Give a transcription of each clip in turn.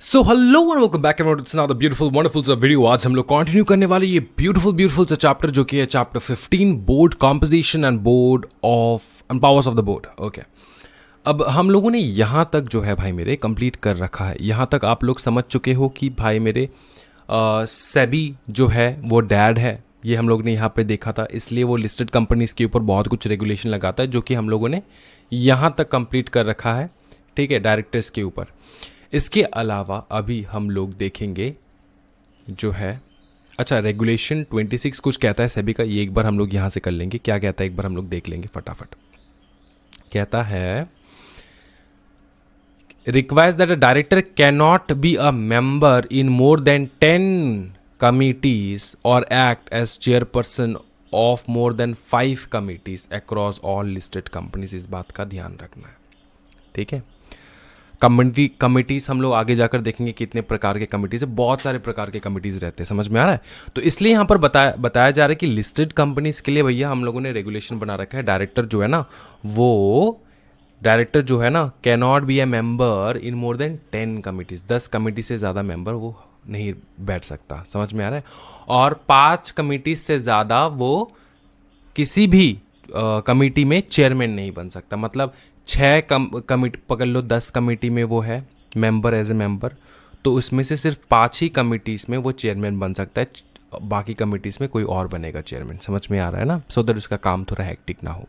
So hello and welcome back everyone, it's now the beautiful wonderful सा video. आज हम लोग कंटिन्यू करने वाले ये ब्यूटीफुल सा चैप्टर जो कि है chapter 15, board composition and board of and powers of the board. Okay, अब हम लोगों ने यहाँ तक जो है भाई मेरे कंप्लीट कर रखा है। यहाँ तक आप लोग समझ चुके हो कि भाई मेरे सेबी जो है वो डैड है, ये हम लोग ने यहाँ पे देखा था। इसलिए वो लिस्टेड कंपनीज के ऊपर बहुत कुछ रेगुलेशन लगाता है, जो कि हम लोगों ने यहाँ तक कंप्लीट कर रखा है। ठीक है, डायरेक्टर्स के ऊपर। इसके अलावा अभी हम लोग देखेंगे जो है, अच्छा, रेगुलेशन 26 कुछ कहता है सेबी का, ये एक बार हम लोग यहाँ से कर लेंगे। क्या कहता है एक बार हम लोग देख लेंगे फटाफट। कहता है requires that a director can not be a member in more than 10 committees और act as chairperson of more than 5 committees across all listed companies. इस बात का ध्यान रखना है, ठीक है। कमिटीज़ हम लोग आगे जाकर देखेंगे कितने प्रकार के कमिटीज़ है। बहुत सारे प्रकार के कमिटीज़ रहते हैं, समझ में आ रहा है। तो इसलिए यहाँ पर बताया जा रहा है कि लिस्टेड कंपनीज के लिए भैया हम लोगों ने रेगुलेशन बना रखा है। डायरेक्टर जो है ना can not B A member in more than 10 committees. 10 committee से ज़्यादा मेंबर वो नहीं बैठ सकता, समझ में आ रहा है। और 5 कमिटीज से ज़्यादा वो किसी भी कमिटी में चेयरमैन नहीं बन सकता। मतलब 6 कमिटी पकड़ लो, 10 कमिटी में वो है मेंबर एज ए मेंबर, तो उसमें से सिर्फ 5 ही कमिटीज़ में वो चेयरमैन बन सकता है। बाकी कमिटीज़ में कोई और बनेगा चेयरमैन, समझ में आ रहा है ना। सो दैट उसका काम थोड़ा हेक्टिक ना हो,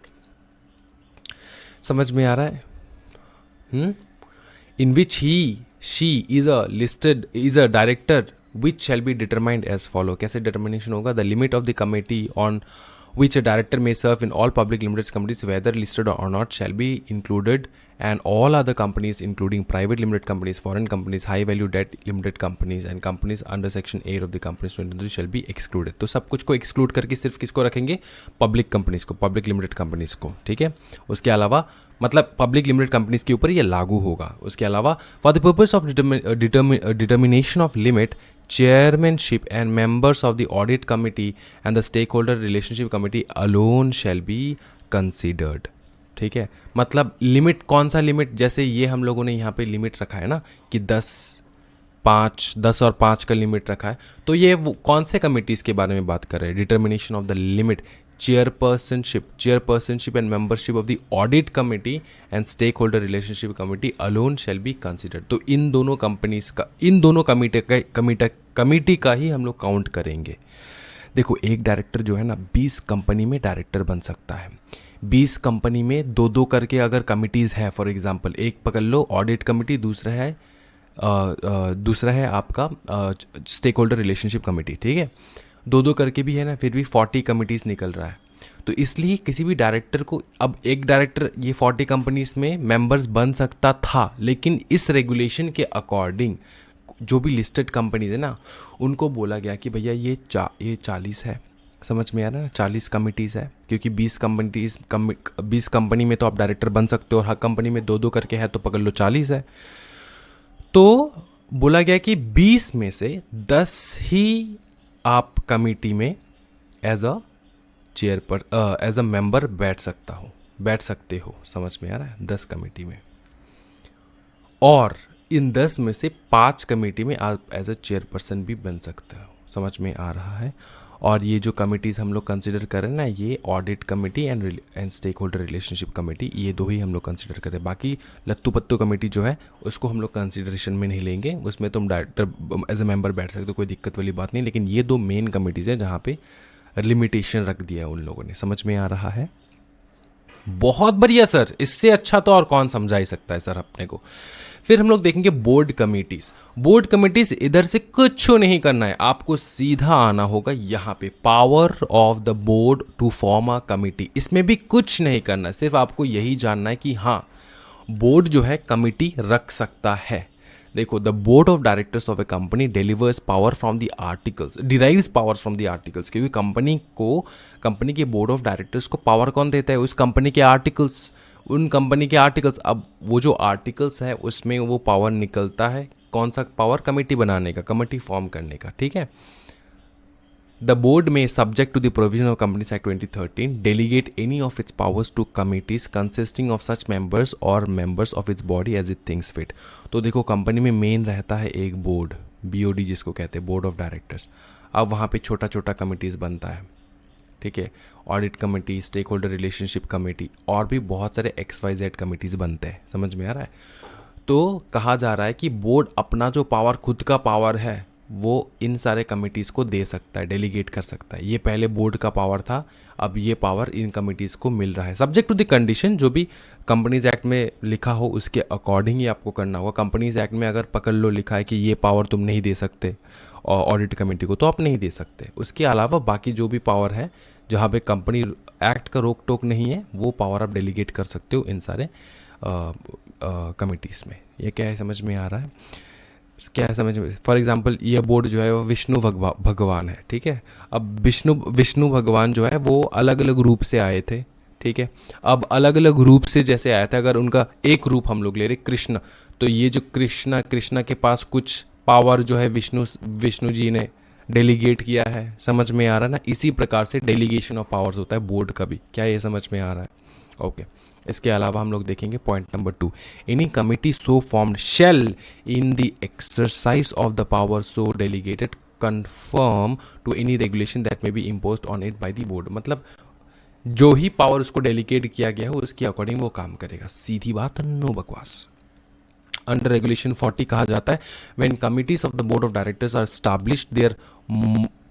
समझ में आ रहा है। In which she is a director which shall be determined as follow. कैसे डिटर्मिनेशन होगा? The limit of the committee on which a director may serve in all public limited companies whether listed or not shall be included, and all other companies including private limited companies, foreign companies, high value debt limited companies and companies under section 8 of the companies 23 shall be excluded। तो सब कुछ को exclude करके सिर्फ किसको रखेंगे? Public companies को, public limited companies को, ठीक है। उसके अलावा मतलब पब्लिक लिमिटेड कंपनीज के ऊपर ये लागू होगा। उसके अलावा for the purpose of determination of limit, chairmanship and members of the audit committee and the stakeholder relationship committee alone shall be considered। ठीक है, मतलब लिमिट कौन सा लिमिट? जैसे ये हम लोगों ने यहाँ पे लिमिट रखा है ना कि 10 और 5 का लिमिट रखा है। तो ये वो कौन से कमिटीज़ के बारे में बात कर रहे हैं? Determination of the limit, chairpersonship and membership of the audit committee and stakeholder relationship committee alone shall be considered। तो इन दोनों कंपनीज का, इन दोनों कमिटी का ही हम लोग काउंट करेंगे। देखो, एक डायरेक्टर जो है ना 20 कंपनी में डायरेक्टर बन सकता है। 20 कंपनी में 2-2 करके अगर कमिटीज़ है, फॉर एग्जांपल एक पकड़ लो ऑडिट कमिटी, दूसरा है आपका स्टेक होल्डर रिलेशनशिप कमिटी, ठीक है। 2-2 करके भी है ना, फिर भी 40 कमिटीज़ निकल रहा है। तो इसलिए किसी भी डायरेक्टर को, अब एक डायरेक्टर ये 40 कंपनीज में मेंबर्स बन सकता था, लेकिन इस रेगुलेशन के अकॉर्डिंग जो भी लिस्टेड कंपनीज है ना, उनको बोला गया कि भैया ये 40 है, समझ में आ रहा है ना, 40 कमिटीज़ है। क्योंकि 20 कंपनी में तो आप डायरेक्टर बन सकते हो और हर कंपनी में 2-2 करके है, तो पकड़ लो 40 है। तो बोला गया कि 20 में से 10 ही आप कमिटी में एज अ मेंबर बैठ सकते हो, समझ में आ रहा है। 10 कमिटी में, और इन 10 में से 5 कमिटी में आप एज अ चेयरपर्सन भी बन सकते हो, समझ में आ रहा है। और ये जो कमिटीज़ हम लोग कंसिडर कर रहे हैं ना, ये audit committee and stakeholder relationship committee, ये 2 ही हम लोग कंसिडर करें। बाकी लत्तू पत्तू कमेटी जो है उसको हम लोग कंसिडरेशन में नहीं लेंगे। उसमें तुम डायरेक्टर एज ए मेंबर बैठ सकते हो, कोई दिक्कत वाली बात नहीं। लेकिन ये 2 मेन कमेटीज़ हैं जहाँ पे लिमिटेशन रख दिया है उन लोगों ने, समझ में आ रहा है। बहुत बढ़िया सर, इससे अच्छा तो और कौन समझा ही सकता है सर अपने को। फिर हम लोग देखेंगे बोर्ड कमिटीज। इधर से कुछ नहीं करना है, आपको सीधा आना होगा यहाँ पे, power of the board to form a committee. इसमें भी कुछ नहीं करना है, सिर्फ आपको यही जानना है कि हाँ, बोर्ड जो है कमिटी रख सकता है। देखो, the board of directors of A company derives power from the articles, क्योंकि कंपनी के बोर्ड ऑफ डायरेक्टर्स को पावर कौन देता है? उस कंपनी के आर्टिकल्स, उन कंपनी के आर्टिकल्स। अब वो जो आर्टिकल्स है उसमें वो पावर निकलता है, कौन सा पावर? कमेटी बनाने का, कमेटी फॉर्म करने का, ठीक है। The board may, subject to the provision of Companies Act 2013, delegate any of its powers to committees consisting of such members or members of its body as it thinks fit. तो देखो company में main रहता है एक board, BOD जिसको कहते हैं, board of directors. अब वहाँ पे छोटा छोटा कमिटीज़ बनता है, ठीक है, audit committee, stakeholder relationship committee, और भी बहुत सारे XYZ कमिटीज़ बनते हैं. समझ में आ रहा है? तो कहा जा रहा है कि बोर्ड अपना जो पावर, खुद का पावर है, वो इन सारे कमिटीज़ को दे सकता है, डेलीगेट कर सकता है. ये पहले बोर्ड का पावर था, अब ये पावर इन कमिटीज़ को मिल रहा है, सब्जेक्ट टू द कंडीशन. जो भी कंपनीज एक्ट में लिखा हो उसके अकॉर्डिंग ही आपको करना होगा. कंपनीज एक्ट में अगर पकड़ लो लिखा है कि ये पावर तुम नहीं दे सकते और ऑडिट कमेटी को, तो आप नहीं दे सकते. उसके अलावा बाकी जो भी पावर है, जहाँ पे कंपनी एक्ट का रोक टोक नहीं है, वो पावर आप डेलीगेट कर सकते हो इन सारे कमिटीज़ में. ये क्या है, समझ में आ रहा है? क्या है समझ में? फॉर एग्जांपल ये बोर्ड जो है वो विष्णु भगवान है, ठीक है. अब विष्णु भगवान जो है वो अलग अलग रूप से आए थे, ठीक है. अब अलग अलग रूप से जैसे आया था, अगर उनका एक रूप हम लोग ले रहे कृष्ण, तो ये जो कृष्णा के पास कुछ पावर जो है विष्णु जी ने डेलीगेट किया है. समझ में आ रहा है ना? इसी प्रकार से डेलीगेशन ऑफ पावर्स होता है बोर्ड का भी. क्या ये समझ में आ रहा है? ओके. इसके अलावा हम लोग देखेंगे point number 2, any committee so formed shall in the exercise of the power so delegated confirm to any regulation that may be imposed on it by the board. मतलब जो ही पावर उसको डेलीगेट किया गया हो उसके अकॉर्डिंग वो काम करेगा. सीधी बात, नो बकवास. अंडर रेगुलेशन 40 कहा जाता है, when committees of the board of directors are established their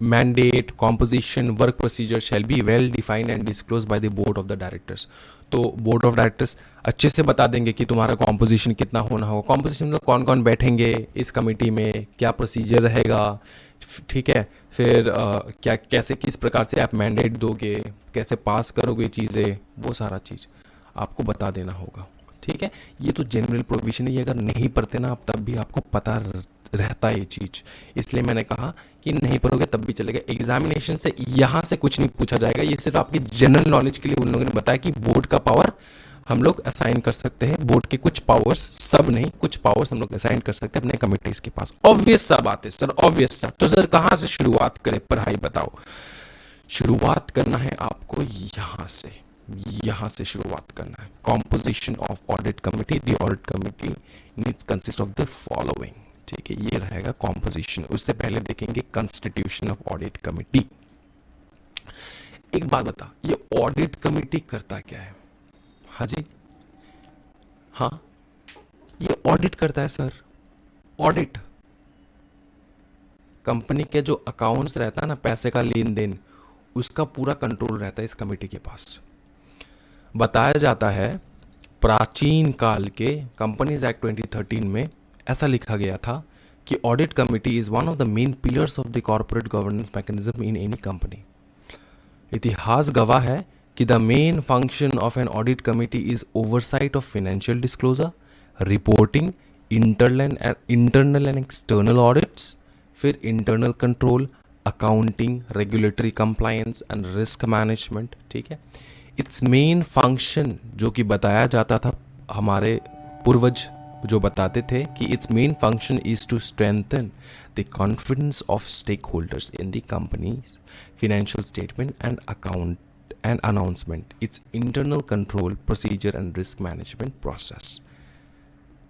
mandate, composition, work procedure shall be well defined and disclose by the board of the directors. तो बोर्ड ऑफ डायरेक्टर्स अच्छे से बता देंगे कि तुम्हारा कॉम्पोजिशन कितना होना होगा. कॉम्पोजिशन में कौन कौन बैठेंगे इस कमेटी में, क्या प्रोसीजर रहेगा, ठीक है. फिर क्या, कैसे, किस प्रकार से आप मैंडेट दोगे, कैसे पास करोगे चीज़ें, वो सारा चीज़ आपको बता देना होगा, ठीक है. ये तो जनरल प्रोविजन है, ये अगर नहीं पढ़ते ना आप तब भी आपको पता रहता है ये चीज़. इसलिए मैंने कहा कि नहीं पढ़ोगे तब भी चलेगा. एग्जामिनेशन से यहाँ से कुछ नहीं पूछा जाएगा, ये सिर्फ आपकी जनरल नॉलेज के लिए उन लोगों ने बताया कि बोर्ड का पावर हम लोग असाइन कर सकते हैं. बोर्ड के कुछ पावर्स, सब नहीं, कुछ पावर्स हम लोग असाइन कर सकते हैं अपने कमिटीज के पास. ऑब्वियस सा बात है सर, ऑब्वियस सा. तो सर कहाँ से शुरुआत करें पढ़ाई, बताओ. शुरुआत करना है आपको यहाँ से शुरुआत करना है. Composition of audit committee. The audit committee needs consist of the following, ठीक है. ये रहेगा कॉम्पोजिशन. उससे पहले देखेंगे कंस्टिट्यूशन ऑफ ऑडिट कमिटी. एक बात बता, ये ऑडिट कमिटी करता क्या है? हाँ जी, हाँ, ये ऑडिट करता है सर. ऑडिट कंपनी के जो अकाउंट्स रहता है ना, पैसे का लेन देन, उसका पूरा कंट्रोल रहता है इस कमेटी के पास. बताया जाता है प्राचीन काल के कंपनीज एक्ट 2013 में ऐसा लिखा गया था कि audit committee is one of the main pillars of the corporate governance mechanism in any company. इतिहास गवाह है कि the main function of an audit committee is oversight of financial disclosure, reporting, internal and external audits, फिर internal control, accounting, regulatory compliance and risk management, ठीक है. It's main function जो कि बताया जाता था, हमारे पूर्वज जो बताते थे कि its main function is to strengthen the confidence of stakeholders in the company's financial statement and account and announcement, its internal control, procedure and risk management process,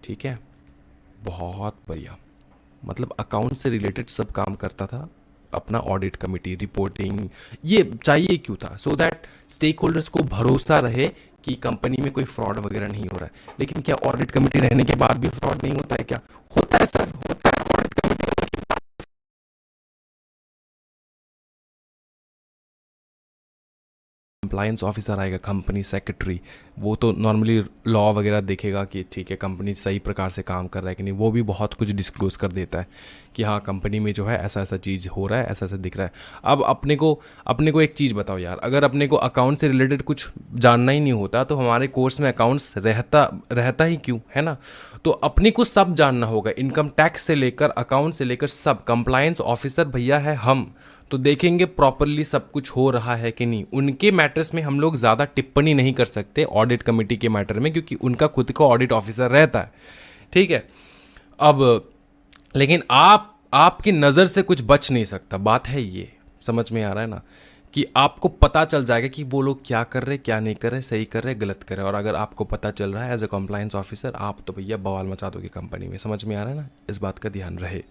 ठीक है. बहुत बढ़िया. मतलब अकाउंट से रिलेटेड सब काम करता था अपना ऑडिट कमिटी. रिपोर्टिंग ये चाहिए क्यों था? सो दैट स्टेक होल्डर्स को भरोसा रहे कि कंपनी में कोई फ्रॉड वगैरह नहीं हो रहा है. लेकिन क्या ऑडिट कमिटी रहने के बाद भी फ्रॉड नहीं होता है? क्या होता है सर, होता है. ऑडिट कमिटी कंप्लायंस ऑफिसर आएगा, कंपनी सेक्रेटरी, वो तो नॉर्मली लॉ वगैरह देखेगा कि ठीक है कंपनी सही प्रकार से काम कर रहा है कि नहीं. वो भी बहुत कुछ डिस्क्लोज कर देता है कि हाँ कंपनी में जो है ऐसा ऐसा चीज़ हो रहा है, ऐसा ऐसा दिख रहा है. अब अपने को एक चीज़ बताओ यार, अगर अपने को अकाउंट से रिलेटेड कुछ जानना ही नहीं होता तो हमारे कोर्स में अकाउंट्स रहता ही क्यों, है ना. तो अपने को सब जानना होगा, इनकम टैक्स से लेकर अकाउंट से लेकर सब. कंप्लायंस ऑफिसर भैया है हम, तो देखेंगे प्रॉपरली सब कुछ हो रहा है कि नहीं. उनके मैटर्स में हम लोग ज़्यादा टिप्पणी नहीं कर सकते ऑडिट कमेटी के मैटर में, क्योंकि उनका खुद का ऑडिट ऑफिसर रहता है, ठीक है. अब लेकिन आपकी नज़र से कुछ बच नहीं सकता, बात है ये. समझ में आ रहा है ना, कि आपको पता चल जाएगा कि वो लोग क्या कर रहे, क्या नहीं कर रहे, सही कर रहे, गलत कर रहे। और अगर आपको पता चल रहा है एज अ कंप्लायंस ऑफिसर, आप तो भैया बवाल मचा दोगे कंपनी में। समझ में आ रहा है ना, इस बात का ध्यान रहे।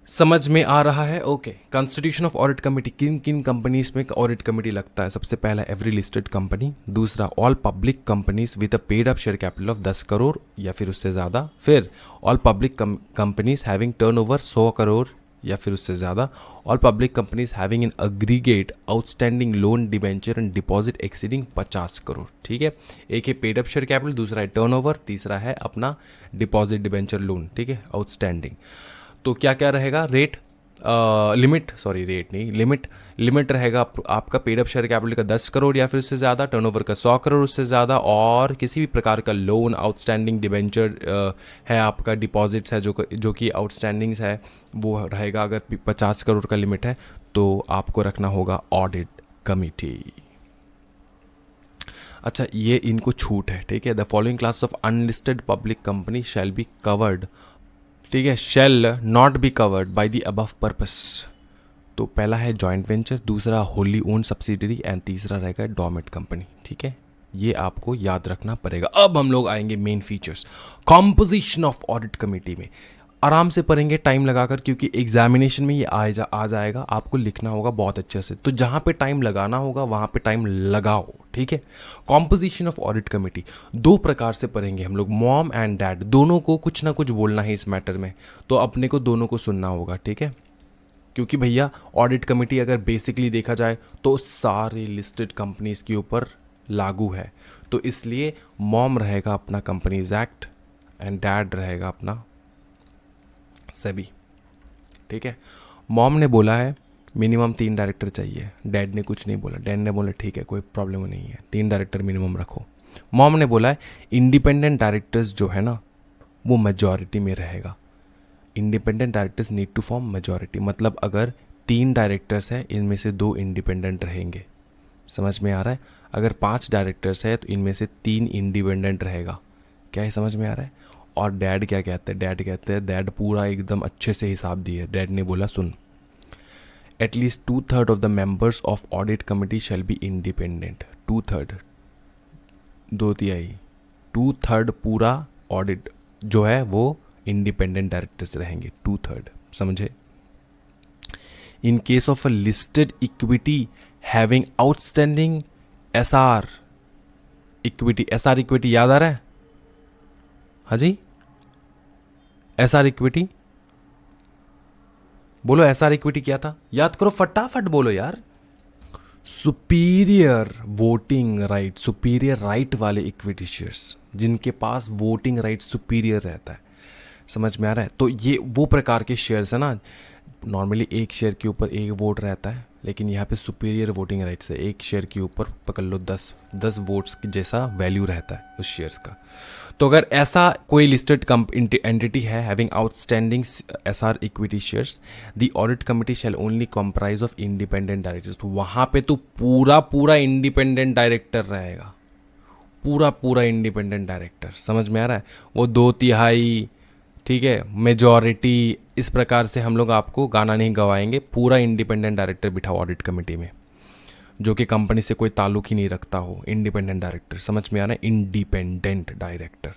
समझ में आ रहा है? Okay. Constitution of audit committee, किन किन कंपनीज में ऑडिट कमेटी लगता है? सबसे पहला एवरी लिस्टेड कंपनी, दूसरा all public companies with a paid up share capital of 10 crore या फिर उससे ज़्यादा, फिर all public companies having turnover 100 crore या फिर उससे ज़्यादा, all public companies having in aggregate outstanding loan debenture and deposit exceeding 50 crore. ठीक है, एक है पेड अप शेयर कैपिटल, दूसरा है टर्नओवर, तीसरा है अपना डिपॉजिट डिबेंचर लोन। ठीक है, आउटस्टैंडिंग। तो क्या क्या रहेगा? रेट लिमिट, सॉरी रेट नहीं, लिमिट रहेगा आपका पेड अप शेयर कैपिटल का 10 करोड़ या फिर उससे ज़्यादा, टर्नओवर का 100 करोड़ उससे ज़्यादा, और किसी भी प्रकार का लोन आउटस्टैंडिंग डिबेंचर है आपका, डिपॉजिट्स है जो कि आउटस्टैंडिंग्स है वो रहेगा। अगर 50 करोड़ का लिमिट है तो आपको रखना होगा ऑडिट कमिटी। अच्छा, ये इनको छूट है। ठीक है, the following class of unlisted public company shall be covered, ठीक है, शैल not be covered by the above purpose. तो पहला है जॉइंट वेंचर, दूसरा होली ओन सब्सिडरी एंड तीसरा रहेगा डोमेट कंपनी। ठीक है, ये आपको याद रखना पड़ेगा। अब हम लोग आएंगे main features. Composition of audit committee में आराम से पढ़ेंगे टाइम लगाकर, क्योंकि एग्जामिनेशन में ये आ जाएगा, आपको लिखना होगा बहुत अच्छे से। तो जहाँ पे टाइम लगाना होगा वहाँ पे टाइम लगाओ। ठीक है, कॉम्पोजिशन ऑफ ऑडिट कमेटी दो प्रकार से पढ़ेंगे हम लोग, मॉम एंड डैड, दोनों को कुछ ना कुछ बोलना है इस मैटर में, तो अपने को दोनों को सुनना होगा। ठीक है, क्योंकि भैया ऑडिट कमेटी अगर बेसिकली देखा जाए तो सारे लिस्टेड कंपनीज के ऊपर लागू है, तो इसलिए मॉम रहेगा अपना कंपनीज एक्ट एंड डैड रहेगा अपना सेबी। ठीक है, मॉम ने बोला है मिनिमम 3 डायरेक्टर चाहिए, डैड ने कुछ नहीं बोला। डैड ने बोला ठीक है कोई प्रॉब्लम नहीं है, 3 डायरेक्टर मिनिमम रखो। मॉम ने बोला है इंडिपेंडेंट डायरेक्टर्स जो है ना वो मेजॉरिटी में रहेगा। Independent directors need to form majority, मतलब अगर 3 डायरेक्टर्स हैं इनमें से 2 इंडिपेंडेंट रहेंगे। समझ में आ रहा है? अगर 5 डायरेक्टर्स है तो इनमें से 3 इंडिपेंडेंट रहेगा। क्या है, समझ में आ रहा है? और डैड क्या कहते हैं? डैड कहते हैं, डैड पूरा एकदम अच्छे से हिसाब दिए। डैड ने बोला सुन, at least 2/3 of the members of audit committee shall be independent. 2/3, 2/3, 2/3 पूरा ऑडिट जो है वो इंडिपेंडेंट डायरेक्टर्स रहेंगे, 2/3। समझे? In case of a listed equity having outstanding SR equity, SR equity याद आ रहा है? हाँ जी, एसआर इक्विटी बोलो। एसआर इक्विटी क्या था? याद करो, फटाफट बोलो यार। Superior voting right, superior right वाले इक्विटी शेयर्स, जिनके पास वोटिंग राइट सुपीरियर रहता है। समझ में आ रहा है? तो ये वो प्रकार के शेयर्स है ना, नॉर्मली एक शेयर के ऊपर एक वोट रहता है, लेकिन यहाँ पे सुपीरियर वोटिंग राइट्स है। एक शेयर के ऊपर पकड़ लो 10 वोट्स जैसा वैल्यू रहता है उस शेयर्स का। तो अगर ऐसा कोई लिस्टेड एंटिटी है having outstanding SR equity shares, the audit committee shall only comprise of independent directors. तो वहाँ पे तो पूरा इंडिपेंडेंट डायरेक्टर रहेगा, पूरा इंडिपेंडेंट डायरेक्टर। समझ में आ रहा है? वो 2/3, ठीक है, मेजॉरिटी, इस प्रकार से हम लोग आपको गाना नहीं गवाएंगे। पूरा इंडिपेंडेंट डायरेक्टर बिठाओ ऑडिट कमेटी में, जो कि कंपनी से कोई ताल्लुक ही नहीं रखता हो। इंडिपेंडेंट डायरेक्टर, समझ में आ रहा है? Independent director.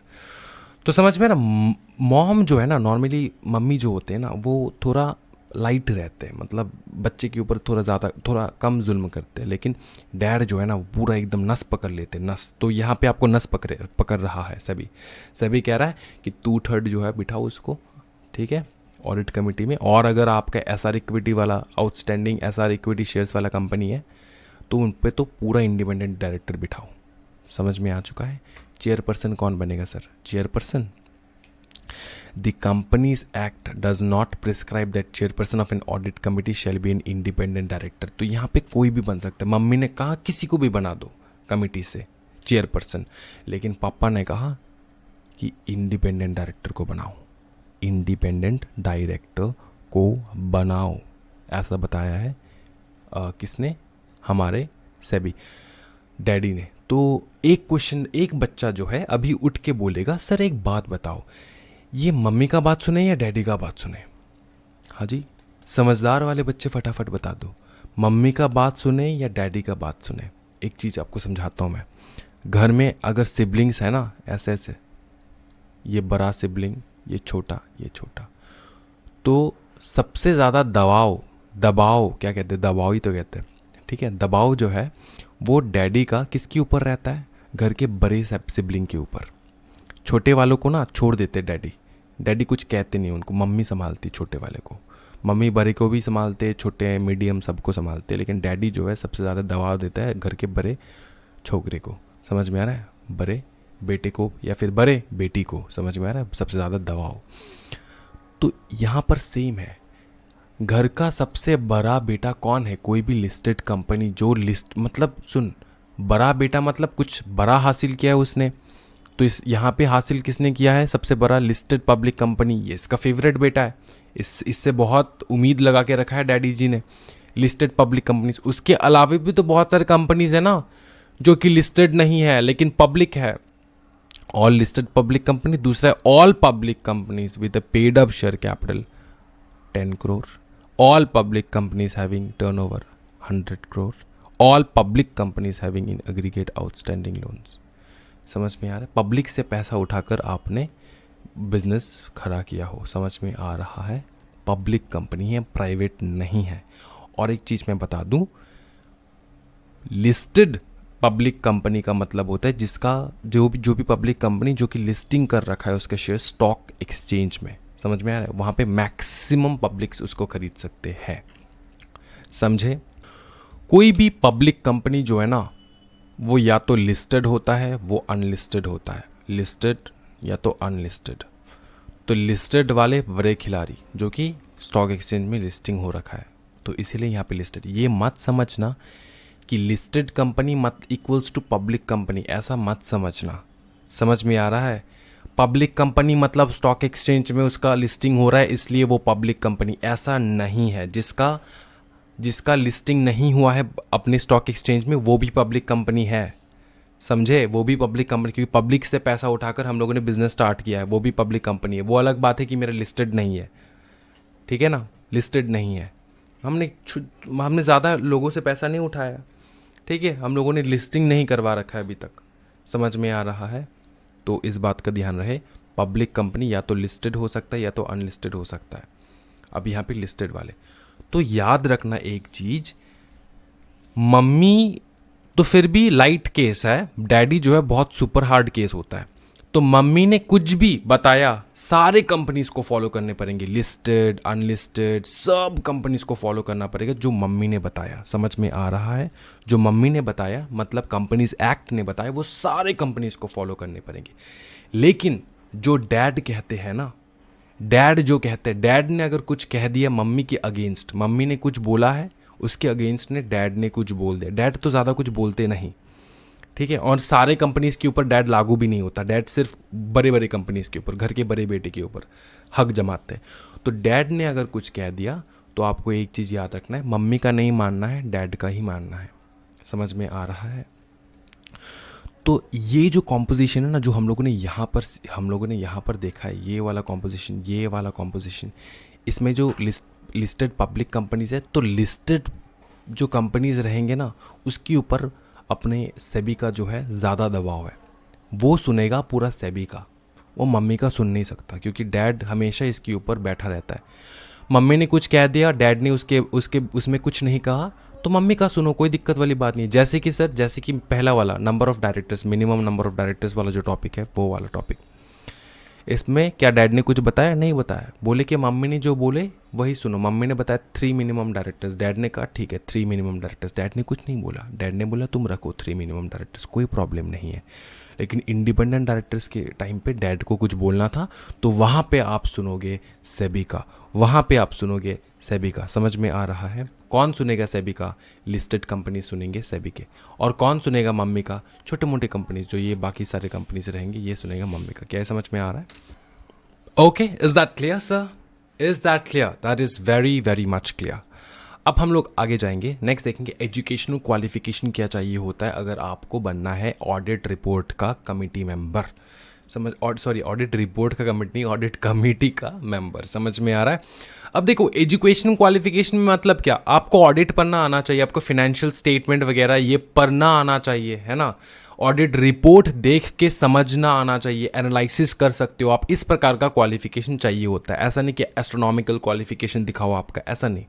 तो समझ में आ रहा? मॉम जो है ना, नॉर्मली मम्मी जो होते हैं ना वो थोड़ा लाइट रहते हैं, मतलब बच्चे के ऊपर थोड़ा कम जुल्म करते हैं, लेकिन डैड जो है ना वो पूरा एकदम नस पकड़ लेते हैं, नस। तो यहाँ पे आपको नस पकड़ रहा है सभी कह रहा है कि 2/3 जो है बिठाओ उसको, ठीक है, ऑडिट कमेटी में। और अगर आपका एसआर इक्विटी वाला आउटस्टैंडिंग एसआर इक्विटी शेयर्स वाला कंपनी है तो उन पे तो पूरा इंडिपेंडेंट डायरेक्टर बिठाओ। समझ में आ चुका है? चेयरपर्सन कौन बनेगा sir? Chairperson, the companies act does not prescribe that chairperson of an audit committee shall B an independent director. तो यहाँ पे कोई भी बन सकता है। मम्मी ने कहा किसी को भी बना दो कमिटी से चेयरपर्सन, लेकिन पापा ने कहा कि इंडिपेंडेंट डायरेक्टर को बनाओ, इंडिपेंडेंट डायरेक्टर को बनाओ, ऐसा बताया है किसने? हमारे सेबी डैडी ने। तो एक क्वेश्चन, एक बच्चा जो है अभी उठ के बोलेगा सर एक बात बताओ, ये मम्मी का बात सुने या डैडी का बात सुने? हाँ जी, समझदार वाले बच्चे फटाफट बता दो, मम्मी का बात सुने या डैडी का बात सुने। एक चीज़ आपको समझाता हूँ मैं। घर में अगर सिबलिंग्स है ना, ऐसे ऐसे, ये बड़ा सिबलिंग, ये छोटा, तो सबसे ज़्यादा दबाव क्या कहते हैं, दबाव ही तो कहते हैं, ठीक है। दबाव जो है वो डैडी का किसके ऊपर रहता है, घर के बड़े सिबलिंग के ऊपर। छोटे वालों को ना छोड़ देते डैडी कुछ कहते नहीं उनको, मम्मी संभालती छोटे वाले को। मम्मी बड़े को भी संभालते, छोटे मीडियम सबको संभालते, लेकिन डैडी जो है सबसे ज़्यादा दबाव देता है घर के बड़े छोकरे को। समझ में आ रहा है? बड़े बेटे को या फिर बड़े बेटी को, समझ में आ रहा है? सबसे ज़्यादा दबाव। तो यहाँ पर सेम है। घर का सबसे बड़ा बेटा कौन है? कोई भी लिस्टेड कंपनी जो लिस्ट, मतलब सुन, बड़ा बेटा मतलब कुछ बड़ा हासिल किया है उसने। तो इस यहाँ पे हासिल किसने किया है? सबसे बड़ा लिस्टेड पब्लिक कंपनी। ये इसका फेवरेट बेटा है, इससे बहुत उम्मीद लगा के रखा है डैडी जी ने। लिस्टेड पब्लिक कंपनीज, उसके अलावा भी तो बहुत सारे कंपनीज है ना जो कि लिस्टेड नहीं है लेकिन पब्लिक है। ऑल लिस्टेड पब्लिक कंपनी, दूसरा है all public companies with a paid up share capital 10 crore. All public companies having turnover 100 crore. All public companies having in aggregate outstanding loans. समझ में आ रहा है? पब्लिक से पैसा उठाकर आपने बिजनेस खड़ा किया हो, समझ में आ रहा है? पब्लिक कंपनी है, प्राइवेट नहीं है। और एक चीज़ मैं बता दूं, लिस्टेड पब्लिक कंपनी का मतलब होता है जिसका जो भी पब्लिक कंपनी जो कि लिस्टिंग कर रखा है उसके शेयर स्टॉक एक्सचेंज में। समझ में आ रहा है? वहाँ पे मैक्सिमम पब्लिक्स उसको खरीद सकते हैं। समझे? कोई भी पब्लिक कंपनी जो है ना, वो या तो लिस्टेड होता है, वो अनलिस्टेड होता है। लिस्टेड या तो अनलिस्टेड। तो लिस्टेड वाले बड़े खिलाड़ी जो कि स्टॉक एक्सचेंज में लिस्टिंग हो रखा है, तो इसीलिए यहाँ पे लिस्टेड। ये मत समझना कि लिस्टेड कंपनी मत इक्वल्स टू पब्लिक कंपनी, ऐसा मत समझना। समझ में आ रहा है? पब्लिक कंपनी मतलब स्टॉक एक्सचेंज में उसका लिस्टिंग हो रहा है इसलिए वो पब्लिक कंपनी, ऐसा नहीं है। जिसका लिस्टिंग नहीं हुआ है अपने स्टॉक एक्सचेंज में वो भी पब्लिक कंपनी है। समझे? वो भी पब्लिक कंपनी, क्योंकि पब्लिक से पैसा उठाकर हम लोगों ने बिजनेस स्टार्ट किया है, वो भी पब्लिक कंपनी है। वो अलग बात है कि मेरा लिस्टेड नहीं है, ठीक है ना? लिस्टेड नहीं है, हमने ज़्यादा लोगों से पैसा नहीं उठाया, ठीक है? हम लोगों ने लिस्टिंग नहीं करवा रखा है अभी तक। समझ में आ रहा है? तो इस बात का ध्यान रहे, पब्लिक कंपनी या तो लिस्टेड हो सकता है या तो अनलिस्टेड हो सकता है। अब यहाँ पे लिस्टेड वाले, तो याद रखना एक चीज, मम्मी तो फिर भी लाइट केस है, डैडी जो है बहुत सुपर हार्ड केस होता है। तो मम्मी ने कुछ भी बताया सारे कंपनीज को फॉलो करने पड़ेंगे, लिस्टेड अनलिस्टेड सब कंपनीज को फॉलो करना पड़ेगा जो मम्मी ने बताया। समझ में आ रहा है? जो मम्मी ने बताया मतलब कंपनीज एक्ट ने बताया, वो सारे कंपनीज को फॉलो करने पड़ेंगे। लेकिन जो डैड कहते हैं ना, डैड जो कहते हैं, डैड ने अगर कुछ कह दिया मम्मी के अगेंस्ट, मम्मी ने कुछ बोला है उसके अगेंस्ट ने डैड ने कुछ बोल दिया, डैड तो ज़्यादा कुछ बोलते नहीं, ठीक है? और सारे कंपनीज के ऊपर डैड लागू भी नहीं होता, डैड सिर्फ बड़े बड़े कंपनीज के ऊपर, घर के बड़े बेटे के ऊपर हक जमाते हैं। तो डैड ने अगर कुछ कह दिया तो आपको एक चीज़ याद रखना है, मम्मी का नहीं मानना है, डैड का ही मानना है। समझ में आ रहा है? तो ये जो कॉम्पोजिशन है ना, जो हम लोगों ने यहाँ पर देखा है, ये वाला कॉम्पोजिशन, इसमें जो लिस्टेड पब्लिक कंपनीज है, तो लिस्टेड जो कंपनीज रहेंगे ना उसके ऊपर अपने सेबी का जो है ज़्यादा दबाव है, वो सुनेगा पूरा सेबी का, वो मम्मी का सुन नहीं सकता, क्योंकि डैड हमेशा इसके ऊपर बैठा रहता है। मम्मी ने कुछ कह दिया, डैड ने उसमें कुछ नहीं कहा, तो मम्मी का सुनो, कोई दिक्कत वाली बात नहीं है। जैसे कि पहला वाला number of directors, minimum number of directors वाला जो टॉपिक है, वो वाला टॉपिक, इसमें क्या डैड ने कुछ बताया? नहीं बताया। बोले कि मम्मी ने जो बोले वही सुनो। मम्मी ने बताया 3 मिनिमम डायरेक्टर्स, डैड ने कहा ठीक है 3 मिनिमम डायरेक्टर्स। डैड ने कुछ नहीं बोला, डैड ने बोला तुम रखो 3 मिनिमम डायरेक्टर्स, कोई प्रॉब्लम नहीं है। लेकिन इंडिपेंडेंट डायरेक्टर्स के टाइम पे डैड को कुछ बोलना था, तो वहाँ पे आप सुनोगे सेबी का, वहाँ पे आप सुनोगे सेबी का। समझ में आ रहा है? कौन सुनेगा सेबी का? लिस्टेड कंपनी सुनेंगे सेबी के। और कौन सुनेगा मम्मी का? छोटे मोटे कंपनीज जो ये बाकी सारे कंपनीज रहेंगे, ये सुनेगा मम्मी का। क्या समझ में आ रहा है? Okay, is that clear sir? Is that clear? That is very very much clear. अब हम लोग आगे जाएंगे, नेक्स्ट देखेंगे एजुकेशनल क्वालिफिकेशन क्या चाहिए होता है अगर आपको बनना है ऑडिट रिपोर्ट का कमिटी मेंबर। समझ, और सॉरी ऑडिट रिपोर्ट का कमिटी नहीं, ऑडिट कमेटी का मेंबर, समझ में आ रहा है। अब देखो एजुकेशन क्वालिफिकेशन में मतलब क्या, आपको ऑडिट पढ़ना आना चाहिए, आपको फाइनेंशियल स्टेटमेंट वगैरह ये पढ़ना आना चाहिए, है ना। ऑडिट रिपोर्ट देख के समझना आना चाहिए, एनालिसिस कर सकते हो आप, इस प्रकार का क्वालिफिकेशन चाहिए होता है। ऐसा नहीं कि एस्ट्रोनॉमिकल क्वालिफिकेशन दिखाओ आपका, ऐसा नहीं,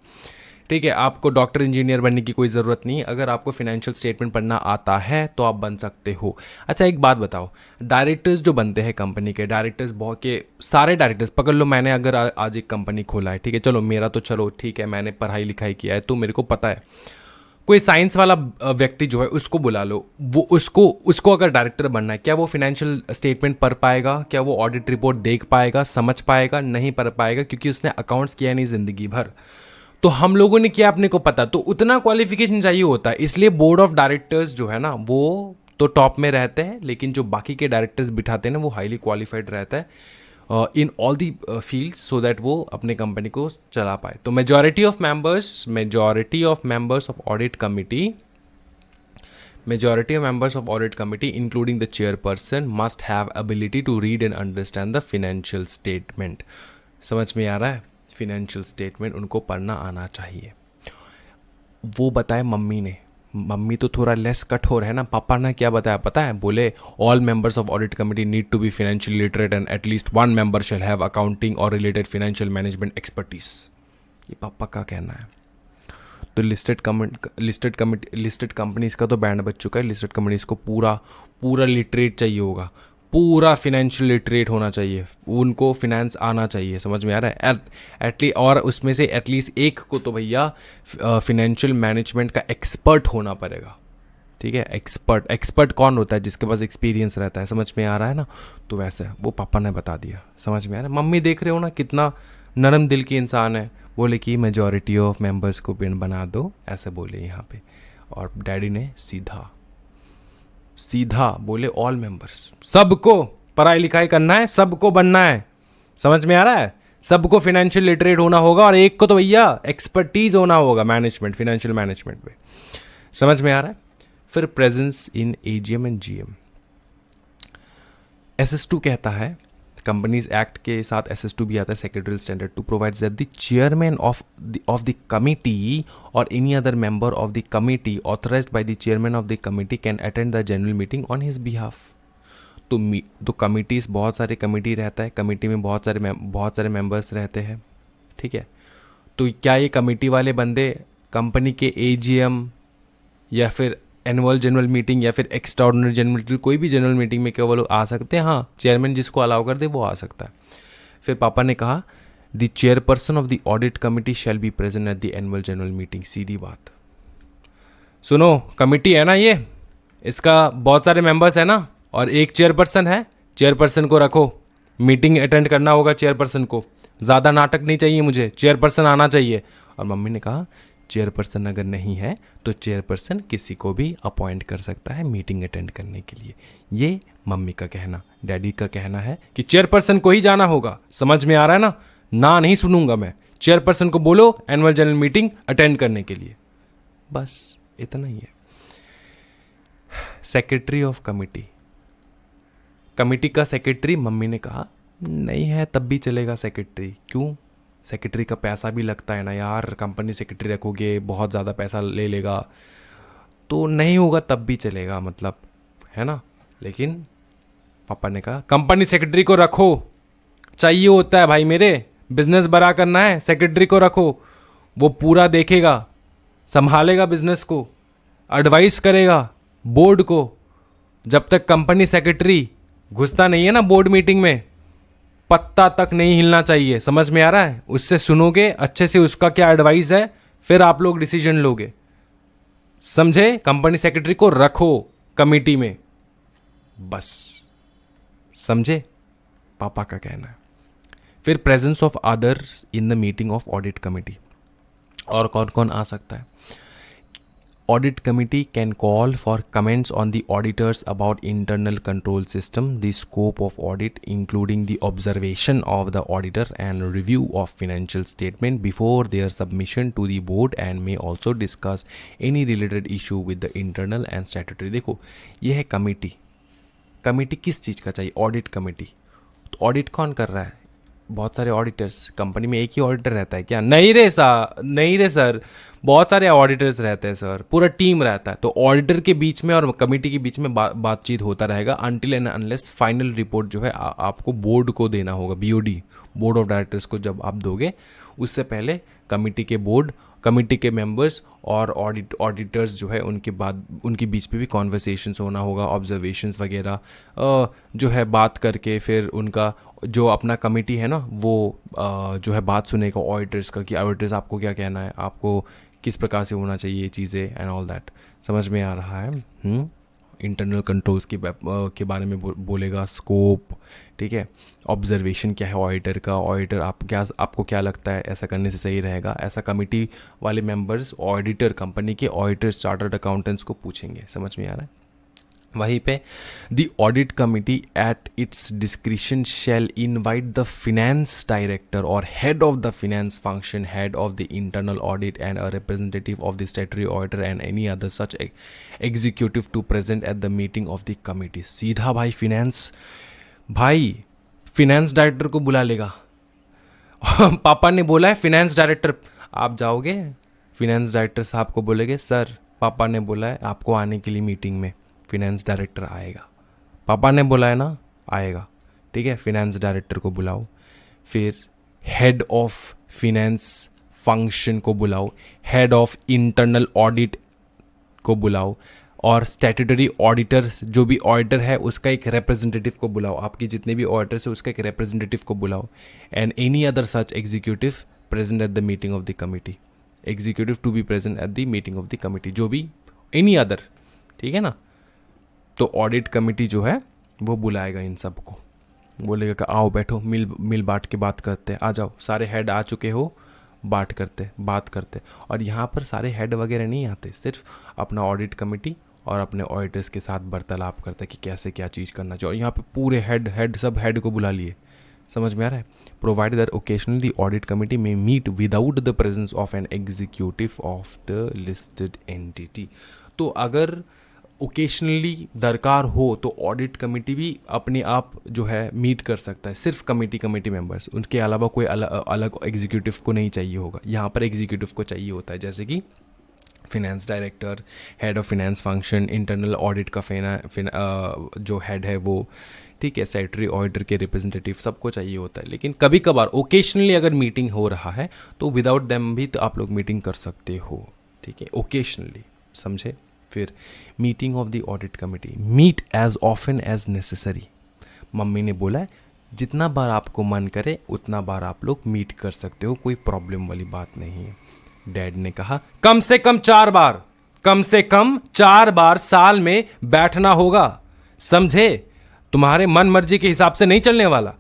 ठीक है। आपको डॉक्टर इंजीनियर बनने की कोई ज़रूरत नहीं, अगर आपको फाइनेंशियल स्टेटमेंट पढ़ना आता है तो आप बन सकते हो। अच्छा एक बात बताओ, डायरेक्टर्स जो बनते हैं कंपनी के, डायरेक्टर्स बहुत के सारे डायरेक्टर्स पकड़ लो, मैंने अगर आज एक कंपनी खोला है, ठीक है, चलो मेरा तो चलो ठीक है, मैंने पढ़ाई लिखाई किया है तो मेरे को पता है। कोई साइंस वाला व्यक्ति जो है उसको बुला लो, वो उसको उसको अगर डायरेक्टर बनना है, क्या वो फाइनेंशियल स्टेटमेंट पढ़ पाएगा, क्या वो ऑडिट रिपोर्ट देख पाएगा, समझ पाएगा? नहीं पढ़ पाएगा, क्योंकि उसने अकाउंट्स किया नहीं ज़िंदगी भर। तो हम लोगों ने किया, अपने को पता, तो उतना क्वालिफिकेशन चाहिए होता है। इसलिए बोर्ड ऑफ डायरेक्टर्स जो है ना वो तो टॉप में रहते हैं, लेकिन जो बाकी के डायरेक्टर्स बिठाते हैं ना वो हाईली क्वालिफाइड रहता है in all the fields, so that वो अपने कंपनी को चला पाए। तो majority of members of audit committee, majority of members of audit committee including the chairperson must have ability to read and understand the financial statement। समझ में आ रहा है? फाइनेंशियल स्टेटमेंट उनको पढ़ना आना चाहिए। वो बताए मम्मी ने, मम्मी तो थोड़ा लेस कठोर है ना। पापा ने क्या बताया पता है? बोले all members of audit committee need to be financially literate and at least one member shall have accounting और रिलेटेड फाइनेंशियल मैनेजमेंट एक्सपर्टीज। ये पापा का कहना है। तो लिस्टेड कंपनीज का तो बैंड बज चुका है। लिस्टेड कंपनीज को पूरा लिटरेट चाहिए होगा, पूरा फिनेंशियल लिटरेट होना चाहिए, उनको फिनेंस आना चाहिए, समझ में आ रहा है? एटलीस्ट, और उसमें से एटलीस्ट एक को तो भैया फिनेंशियल मैनेजमेंट का एक्सपर्ट होना पड़ेगा, ठीक है। एक्सपर्ट कौन होता है? जिसके पास एक्सपीरियंस रहता है, समझ में आ रहा है ना। तो वैसे वो पापा ने बता दिया, समझ में आ रहा है। मम्मी देख रहे हो ना कितना नरम दिल की इंसान है, बोले कि मेजॉरिटी ऑफ मेंबर्स को पिन बना दो, ऐसे बोले यहाँ पे। और डैडी ने सीधा बोले ऑल मेंबर्स, सबको पढ़ाई लिखाई करना है, सबको बनना है, समझ में आ रहा है? सबको फाइनेंशियल लिटरेट होना होगा, और एक को तो भैया एक्सपर्टीज होना होगा मैनेजमेंट, फाइनेंशियल मैनेजमेंट पे, समझ में आ रहा है? फिर presence in AGM and GM. SS2 कहता है, कंपनीज एक्ट के साथ SS2 भी आता है, secretarial standard, to provide that the chairman of the committee और any other member of the committee authorised by the chairman of the committee can attend the general meeting on his behalf. तो committees, बहुत सारे committee रहता है, committee में बहुत सारे members रहते हैं, ठीक है। तो क्या ये कमिटी वाले बंदे कंपनी के AGM या फिर एनुअल जनरल मीटिंग या फिर एक्स्ट्राऑर्डिनरी जनरल मीटिंग, कोई भी जनरल मीटिंग में क्या वो लोग आ सकते हैं? हाँ, चेयरमैन जिसको अलाउ कर दे वो आ सकता है। फिर पापा ने कहा the chairperson of the audit committee shall be present at the annual general meeting. सीधी बात सुनो, कमिटी है ना ये, इसका बहुत सारे मेंबर्स है ना, और एक चेयरपर्सन है, चेयरपर्सन को रखो, मीटिंग अटेंड करना होगा चेयरपर्सन को, ज़्यादा नाटक नहीं चाहिए मुझे, चेयरपर्सन आना चाहिए। और मम्मी ने कहा चेयरपर्सन अगर नहीं है तो चेयरपर्सन किसी को भी अपॉइंट कर सकता है मीटिंग अटेंड करने के लिए। ये मम्मी का कहना, डैडी का कहना है कि चेयरपर्सन को ही जाना होगा, समझ में आ रहा है ना? ना नहीं सुनूंगा मैं, चेयरपर्सन को बोलो एनुअल जनरल मीटिंग अटेंड करने के लिए, बस इतना ही है। सेक्रेटरी ऑफ कमिटी, कमिटी का सेक्रेटरी, मम्मी ने कहा नहीं है तब भी चलेगा सेक्रेटरी। क्यों? सेक्रेटरी का पैसा भी लगता है ना यार, कंपनी सेक्रेटरी रखोगे बहुत ज़्यादा पैसा ले लेगा, तो नहीं होगा तब भी चलेगा, मतलब है ना। लेकिन पापा ने कहा कंपनी सेक्रेटरी को रखो, चाहिए होता है भाई, मेरे बिजनेस बड़ा करना है, सेक्रेटरी को रखो, वो पूरा देखेगा, संभालेगा बिजनेस को, एडवाइस करेगा बोर्ड को। जब तक कंपनी सेक्रेटरी घुसता नहीं है ना बोर्ड मीटिंग में, पत्ता तक नहीं हिलना चाहिए, समझ में आ रहा है? उससे सुनोगे अच्छे से उसका क्या एडवाइस है, फिर आप लोग डिसीजन लोगे, समझे? कंपनी सेक्रेटरी को रखो कमिटी में, बस, समझे? पापा का कहना है। फिर presence of others in the meeting of audit committee, और कौन कौन आ सकता है? Audit committee can call for comments on the auditors about internal control system, the scope of audit including the observation of the auditor and review of financial statement before their submission to the board, and may also discuss any related issue with the internal and statutory। देखो ये है committee, committee किस चीज़ का चाहिए? Audit committee. तो audit कौन कर रहा है? बहुत सारे ऑडिटर्स। कंपनी में एक ही ऑडिटर रहता है क्या? नहीं रे सर, बहुत सारे ऑडिटर्स रहते हैं सर, पूरा टीम रहता है। तो ऑडिटर के बीच में और कमेटी के बीच में बातचीत होता रहेगा until and unless final report जो है आपको बोर्ड को देना होगा, बीओडी, बोर्ड ऑफ डायरेक्टर्स को जब आप दोगे, उससे पहले कमेटी के मेंबर्स और ऑडिटर्स जो है उनके बाद उनके बीच में भी कॉन्वर्सेशंस होना होगा, ऑब्जर्वेशंस वगैरह जो है बात करके फिर उनका जो अपना कमेटी है ना वो जो है बात सुनेगा ऑडिटर्स का कि ऑडिटर्स आपको क्या कहना है, आपको किस प्रकार से होना चाहिए ये चीज़ें एंड ऑल दैट। समझ में आ रहा है? इंटरनल कंट्रोल्स के बारे में बोलेगा, स्कोप, ठीक है। ऑब्जर्वेशन क्या है ऑडिटर का, ऑडिटर आपको क्या लगता है ऐसा करने से सही रहेगा, ऐसा कमेटी वाले मेंबर्स ऑडिटर, कंपनी के ऑडिटर्स, चार्टर्ड अकाउंटेंट्स को पूछेंगे। समझ में आ रहा है? वहीं पे the audit committee at its discretion shall invite the finance director और head of the finance function, head of the internal audit and a representative of the statutory auditor and any other such executive to present at the meeting of the committee. सीधा भाई finance director को बुला लेगा। पापा ने बोला है finance director, आप जाओगे, फिनेंस डायरेक्टर साहब को बोलेगे सर पापा ने बोला है आपको आने के लिए मीटिंग में। फिनेंस डायरेक्टर आएगा, पापा ने बोला है ना, आएगा, ठीक है। फिनेंस डायरेक्टर को बुलाओ, फिर हेड ऑफ फिनेंस फंक्शन को बुलाओ, हेड ऑफ इंटरनल ऑडिट को बुलाओ और स्टैट्यूटरी ऑडिटर, जो भी ऑडिटर है उसका एक रिप्रेजेंटेटिव को बुलाओ, आपके जितने भी ऑडिटर्स है उसका एक रिप्रेजेंटेटिव को बुलाओ and any other such executive present at the meeting of the committee. Executive to be present at the meeting of the committee, जो भी एनी अदर, ठीक है ना। तो ऑडिट कमेटी जो है वो बुलाएगा इन सबको, बोलेगा कि आओ बैठो, मिल बांट के बात करते हैं, आ जाओ, सारे हेड आ चुके हो, बात करते। और यहाँ पर सारे हेड वगैरह नहीं आते, सिर्फ अपना ऑडिट कमेटी और अपने ऑडिटर्स के साथ वार्तालाप करते हैं कि कैसे क्या चीज़ करना चाहिए। और यहाँ पे पूरे सब हेड को बुला लिए। समझ में आ रहा है? Provide that occasionally the audit committee may meet without the presence of an executive of the listed entity. तो अगर ओकेशनली दरकार हो तो ऑडिट कमेटी भी अपने आप जो है मीट कर सकता है, सिर्फ कमेटी मेंबर्स, उनके अलावा कोई अलग एग्जीक्यूटिव को नहीं चाहिए होगा। यहाँ पर एग्जीक्यूटिव को चाहिए होता है, जैसे कि finance director, head of finance function, internal audit का जो हेड है वो, ठीक है, सेक्रेटरी ऑडिटर के रिप्रेजेंटेटिव, सबको चाहिए होता है। लेकिन कभी कभार ओकेशनली अगर मीटिंग हो रहा है तो विदाउट देम भी तो आप लोग मीटिंग कर सकते हो, ठीक है, ओकेशनली, समझे। फिर meeting of the audit committee, meet as often as necessary. मम्मी ने बोला है जितना बार आपको मन करे उतना बार आप लोग मीट कर सकते हो, कोई प्रॉब्लम वाली बात नहीं है। डैड ने कहा कम से कम 4 बार साल में बैठना होगा, समझे, तुम्हारे मन मर्जी के हिसाब से नहीं चलने वाला।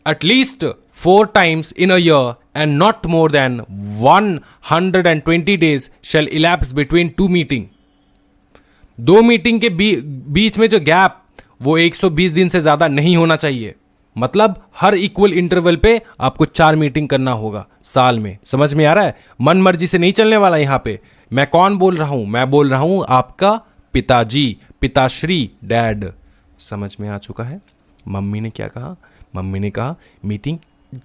At least 4 times in a year and not more than 120 days shall elapse between 2 meeting। 2 meeting के बीच में जो गैप वो 120 दिन से ज्यादा नहीं होना चाहिए। मतलब हर इक्वल इंटरवल पे आपको 4 मीटिंग करना होगा साल में। समझ में आ रहा है? मन मर्जी से नहीं चलने वाला यहां पे। मैं कौन बोल रहा हूं? मैं बोल रहा हूं आपका पिताजी, पिताश्री, डैड। समझ में आ चुका है? मम्मी ने क्या कहा? मम्मी ने कहा मीटिंग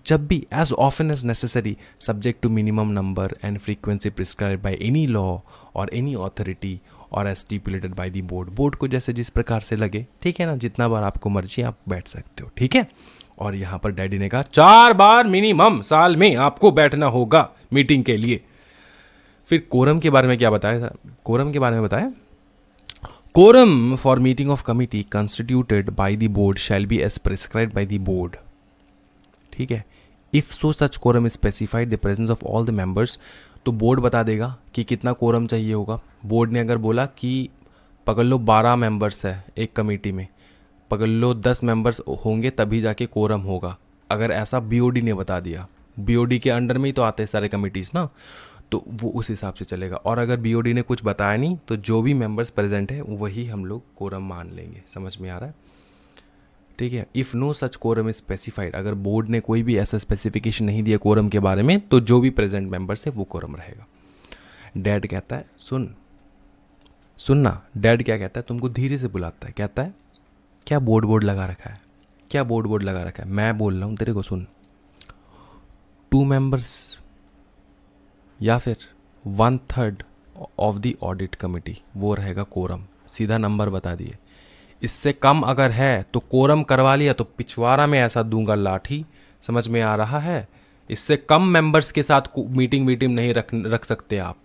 जब भी as often as necessary, subject to minimum number and frequency prescribe by any law और एनी अथॉरिटी और as stipulated by the board को जैसे जिस प्रकार से लगे, ठीक है ना, जितना बार आपको मर्जी आप बैठ सकते हो, ठीक है। और यहाँ पर डैडी ने कहा 4 बार मिनिमम साल में आपको बैठना होगा मीटिंग के लिए। फिर कोरम के बारे में क्या बताया था? कोरम के बारे में बताया quorum for meeting of committee constituted by the board shall be as prescribed by the board, ठीक है। If so such quorum specified the presence of all the members, तो बोर्ड बता देगा कि कितना कोरम चाहिए होगा। बोर्ड ने अगर बोला कि पकड़ लो 12 मेंबर्स है एक कमेटी में, पकड़ लो 10 मेंबर्स होंगे तभी जाके कोरम होगा, अगर ऐसा बीओडी ने बता दिया, बीओडी के अंडर में ही तो आते हैं सारे कमिटीज़ ना, तो वो उस हिसाब से चलेगा। और अगर बीओडी ने कुछ बताया नहीं तो जो भी मेंबर्स प्रेजेंट है वही हम लोग कोरम मान लेंगे। समझ में आ रहा है? ठीक है। If no such quorum is specified, अगर बोर्ड ने कोई भी ऐसा स्पेसिफिकेशन नहीं दिया कोरम के बारे में तो जो भी प्रेजेंट मेंबर्स है वो कोरम रहेगा। डैड कहता है सुनना, डैड क्या कहता है, तुमको धीरे से बुलाता है, कहता है क्या बोर्ड बोर्ड लगा रखा है, क्या बोर्ड बोर्ड लगा रखा है, मैं बोल रहा हूँ तेरे को, सुन। 2 मेंबर्स या फिर 1/3 ऑफ द ऑडिट कमिटी, वो रहेगा कोरम। सीधा नंबर बता दिए। इससे कम अगर है तो कोरम करवा लिया तो पिछवाड़ा में ऐसा दूंगा लाठी, समझ में आ रहा है। इससे कम मेंबर्स के साथ मीटिंग मीटिंग नहीं रख सकते आप,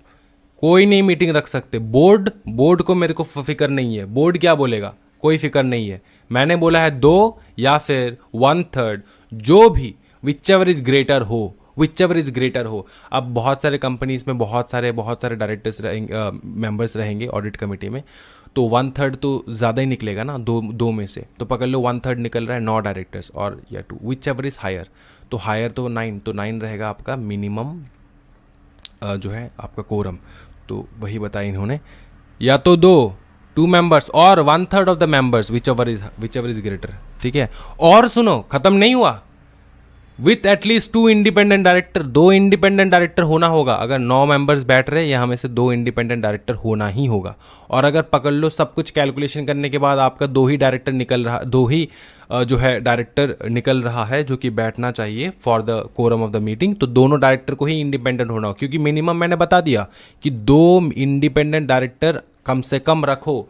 कोई नहीं मीटिंग रख सकते। बोर्ड बोर्ड को मेरे को फिक्र नहीं है, बोर्ड क्या बोलेगा कोई फिक्र नहीं है। मैंने बोला है 2 या फिर 1/3, जो भी विच एवर इज ग्रेटर हो, विच एवर इज ग्रेटर हो। अब बहुत सारे कंपनीज में बहुत सारे डायरेक्टर्स रहेंगे, मेंबर्स रहेंगे ऑडिट कमेटी में, तो 1/3 तो ज़्यादा ही निकलेगा ना, दो में से तो पकड़ लो 1/3 निकल रहा है 9 डायरेक्टर्स और या 2, विच एवर इज हायर। तो हायर तो 9, तो 9 रहेगा आपका मिनिमम जो है आपका कोरम। तो वही बताया इन्होंने, या तो 2 मेंबर्स और 1/3 of the members which ever is greater. ठीक है, और सुनो खत्म नहीं हुआ, with at least 2 independent director, 2 independent director होना होगा। अगर 9 मेंबर्स बैठ रहे हैं यहाँ में से 2 इंडिपेंडेंट डायरेक्टर होना ही होगा। और अगर पकड़ लो सब कुछ कैलकुलेशन करने के बाद आपका 2 ही डायरेक्टर निकल रहा, 2 ही जो है डायरेक्टर निकल रहा है जो कि बैठना चाहिए for the quorum of the meeting, तो दोनों डायरेक्टर को ही इंडिपेंडेंट होना हो, क्योंकि मिनिमम मैंने बता दिया कि 2 इंडिपेंडेंट डायरेक्टर कम से कम रखो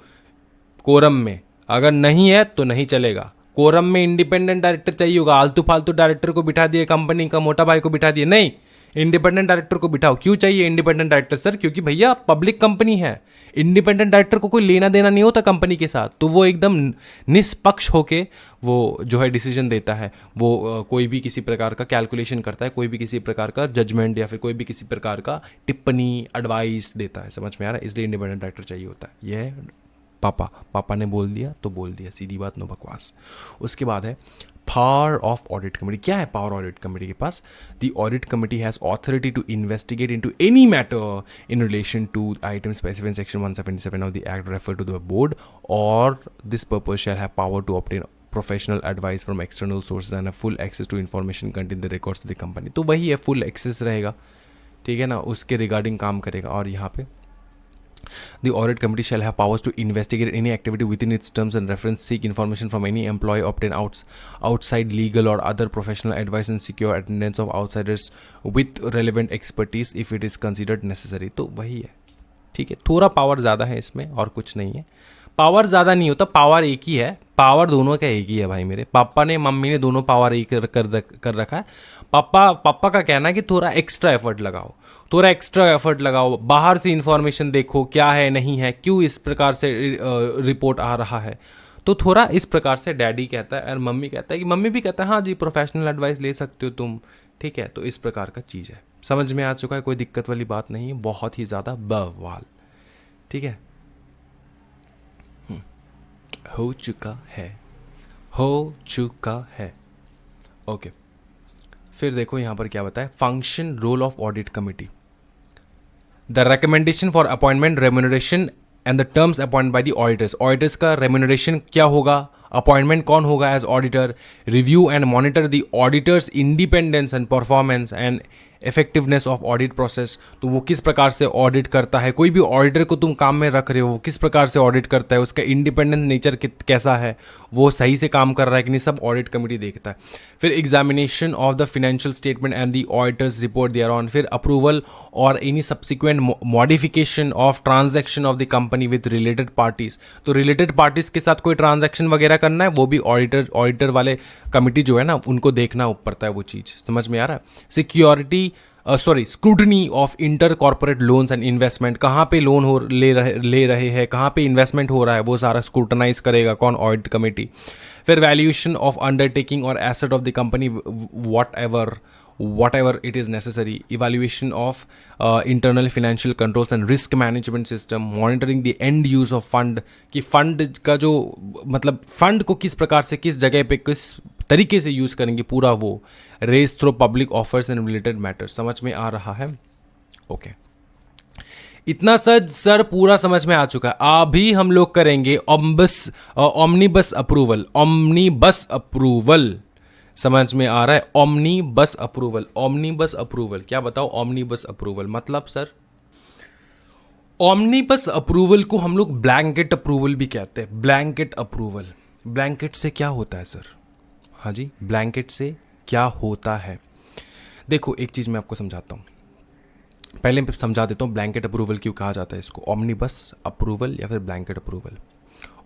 कोरम में। अगर नहीं है तो नहीं चलेगा। कोरम में इंडिपेंडेंट डायरेक्टर चाहिए होगा। आलतू फालतू डायरेक्टर को बिठा दिए, कंपनी का मोटा भाई को बिठा दिए, नहीं, इंडिपेंडेंट डायरेक्टर को बिठाओ। क्यों चाहिए इंडिपेंडेंट डायरेक्टर सर? क्योंकि भैया पब्लिक कंपनी है, इंडिपेंडेंट डायरेक्टर को कोई लेना देना नहीं होता कंपनी के साथ, तो वो एकदम निष्पक्ष होके वो जो है डिसीजन देता है। वो कोई भी किसी प्रकार का कैलकुलेशन करता है, कोई भी किसी प्रकार का जजमेंट या फिर कोई भी किसी प्रकार का टिप्पणी एडवाइस देता है। समझ में आ रहा है? इसलिए इंडिपेंडेंट डायरेक्टर चाहिए होता है। यह है पापा ने बोल दिया तो बोल दिया, सीधी बात, नो बकवास। उसके बाद है पावर ऑफ ऑडिट कमेटी। क्या है पावर ऑडिट कमेटी के पास? The audit committee has authority to investigate into any matter in relation to item specified in section 177 of the act refer to the board, और this purpose shall have power to obtain professional advice from external sources and full access to information contain the records of the company. तो वही है, full access रहेगा, ठीक है ना, उसके regarding काम करेगा। और यहाँ पे the audit committee shall have powers to investigate any activity within its terms and reference, seek information from any employee, obtain outside legal or other professional advice, and secure attendance of outsiders with relevant expertise if it is considered necessary। तो वही है, ठीक है, थोड़ा power ज़्यादा है इसमें और कुछ नहीं है। पावर ज़्यादा नहीं होता, पावर एक ही है, पावर दोनों का एक ही है भाई। मेरे पापा ने मम्मी ने दोनों पावर एक कर रखा है। पापा का कहना है कि थोड़ा एक्स्ट्रा एफर्ट लगाओ, थोड़ा एक्स्ट्रा एफर्ट लगाओ, बाहर से इंफॉर्मेशन देखो क्या है नहीं है, क्यों इस प्रकार से रिपोर्ट आ रहा है। तो थोड़ा इस प्रकार से डैडी कहता है और मम्मी कहता है कि मम्मी भी कहता है हाँ जी प्रोफेशनल एडवाइस ले सकते हो तुम, ठीक है। तो इस प्रकार का चीज़ है, समझ में आ चुका है, कोई दिक्कत वाली बात नहीं है, बहुत ही ज़्यादा बवाल, ठीक है। हो चुका है ओके। फिर देखो यहाँ पर क्या बताया, function role of audit committee, the recommendation for appointment, remuneration and the terms appoint by the auditors. Auditors का रेम्यूनरेशन क्या होगा, अपॉइंटमेंट कौन होगा as auditor, review and monitor the auditors independence and performance and effectiveness of audit process. तो वो किस प्रकार से ऑडिट करता है, कोई भी ऑडिटर को तुम काम में रख रहे हो वो किस प्रकार से ऑडिट करता है, उसका इंडिपेंडेंट नेचर कैसा है, वो सही से काम कर रहा है कि नहीं, सब ऑडिट कमेटी देखता है। फिर examination of the financial statement and the auditors report thereon. फिर अप्रूवल और any subsequent modification of transaction of the company with related parties. तो रिलेटेड पार्टीज के साथ कोई ट्रांजैक्शन वगैरह करना है, वो भी ऑडिटर वाले कमिटी जो है ना उनको देखना पड़ता है वो चीज़, समझ में आ रहा है। Security scrutiny of inter corporate loans and investment, कहाँ पे लोन ले रहे हैं, कहाँ पे इन्वेस्टमेंट हो रहा है, वो सारा स्क्रूटनाइज करेगा कौन, ऑडिट कमेटी। फिर वैल्यूएशन ऑफ अंडरटेकिंग और asset of the company whatever it is necessary, evaluation of internal financial controls and risk management system, monitoring the end use of fund, कि फंड का जो मतलब फंड को किस प्रकार से किस जगह पे किस तरीके से यूज़ करेंगे पूरा वो, raise through public offers and related matters. समझ में आ रहा है ओके। इतना सर पूरा समझ में आ चुका है। अभी हम लोग करेंगे ऑमनीबस अप्रूवल, समझ में आ रहा है, ऑमनीबस अप्रूवल क्या बताओ, ऑमनीबस अप्रूवल मतलब सर, ऑमनीबस अप्रूवल को हम लोग ब्लैंकेट अप्रूवल भी कहते हैं, ब्लैंकेट अप्रूवल। ब्लैंकेट से क्या होता है सर? हाँ जी, ब्लैंकेट से क्या होता है? देखो एक चीज़ मैं आपको समझाता हूँ, पहले मैं समझा देता हूँ ब्लैंकेट अप्रूवल क्यों कहा जाता है इसको, ऑमनीबस अप्रूवल या फिर ब्लैंकेट अप्रूवल।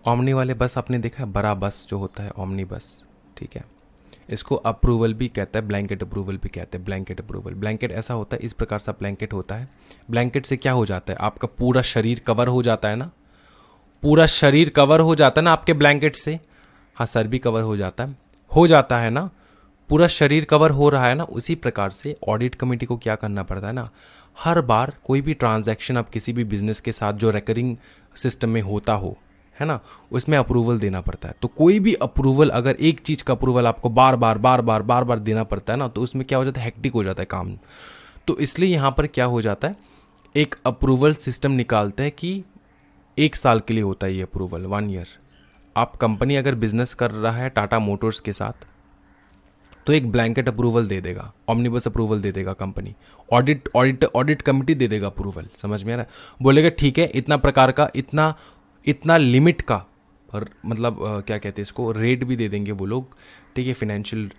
ओमनी वाले बस आपने देखा है, बड़ा बस जो होता है ओमनी बस, ठीक है, इसको अप्रूवल भी कहता है, ब्लैंकेट अप्रूवल भी कहते हैं। ब्लैंकेट अप्रूवल, ब्लैंकेट ऐसा होता है, इस प्रकार सा ब्लैंकेट होता है। ब्लैंकेट से क्या हो जाता है, आपका पूरा शरीर कवर हो जाता है ना, पूरा शरीर कवर हो जाता है ना आपके ब्लैंकेट से। हाँ, सर भी कवर हो जाता है ना, पूरा शरीर कवर हो रहा है ना। उसी प्रकार से ऑडिट कमेटी को क्या करना पड़ता है ना, हर बार कोई भी ट्रांजैक्शन आप किसी भी बिजनेस के साथ जो रिकरिंग सिस्टम में होता हो, है ना, उसमें अप्रूवल देना पड़ता है। तो कोई भी अप्रूवल, अगर एक चीज़ का अप्रूवल आपको बार बार देना पड़ता है ना, तो उसमें क्या हो जाता है, हेक्टिक हो जाता है काम। तो इसलिए यहाँ पर क्या हो जाता है, एक अप्रूवल सिस्टम निकालते हैं कि 1 साल के लिए होता है ये अप्रूवल, 1 ईयर। आप कंपनी अगर बिजनेस कर रहा है टाटा मोटर्स के साथ, तो एक ब्लैंकेट अप्रूवल दे देगा, ऑमनिबस अप्रूवल दे देगा कंपनी, ऑडिट कमिटी दे देगा अप्रूवल। समझ में आ रहा है? बोलेगा ठीक है, इतना प्रकार का, इतना लिमिट का, और मतलब क्या कहते हैं इसको, रेट भी दे देंगे वो लोग, ठीक है। फाइनेंशियल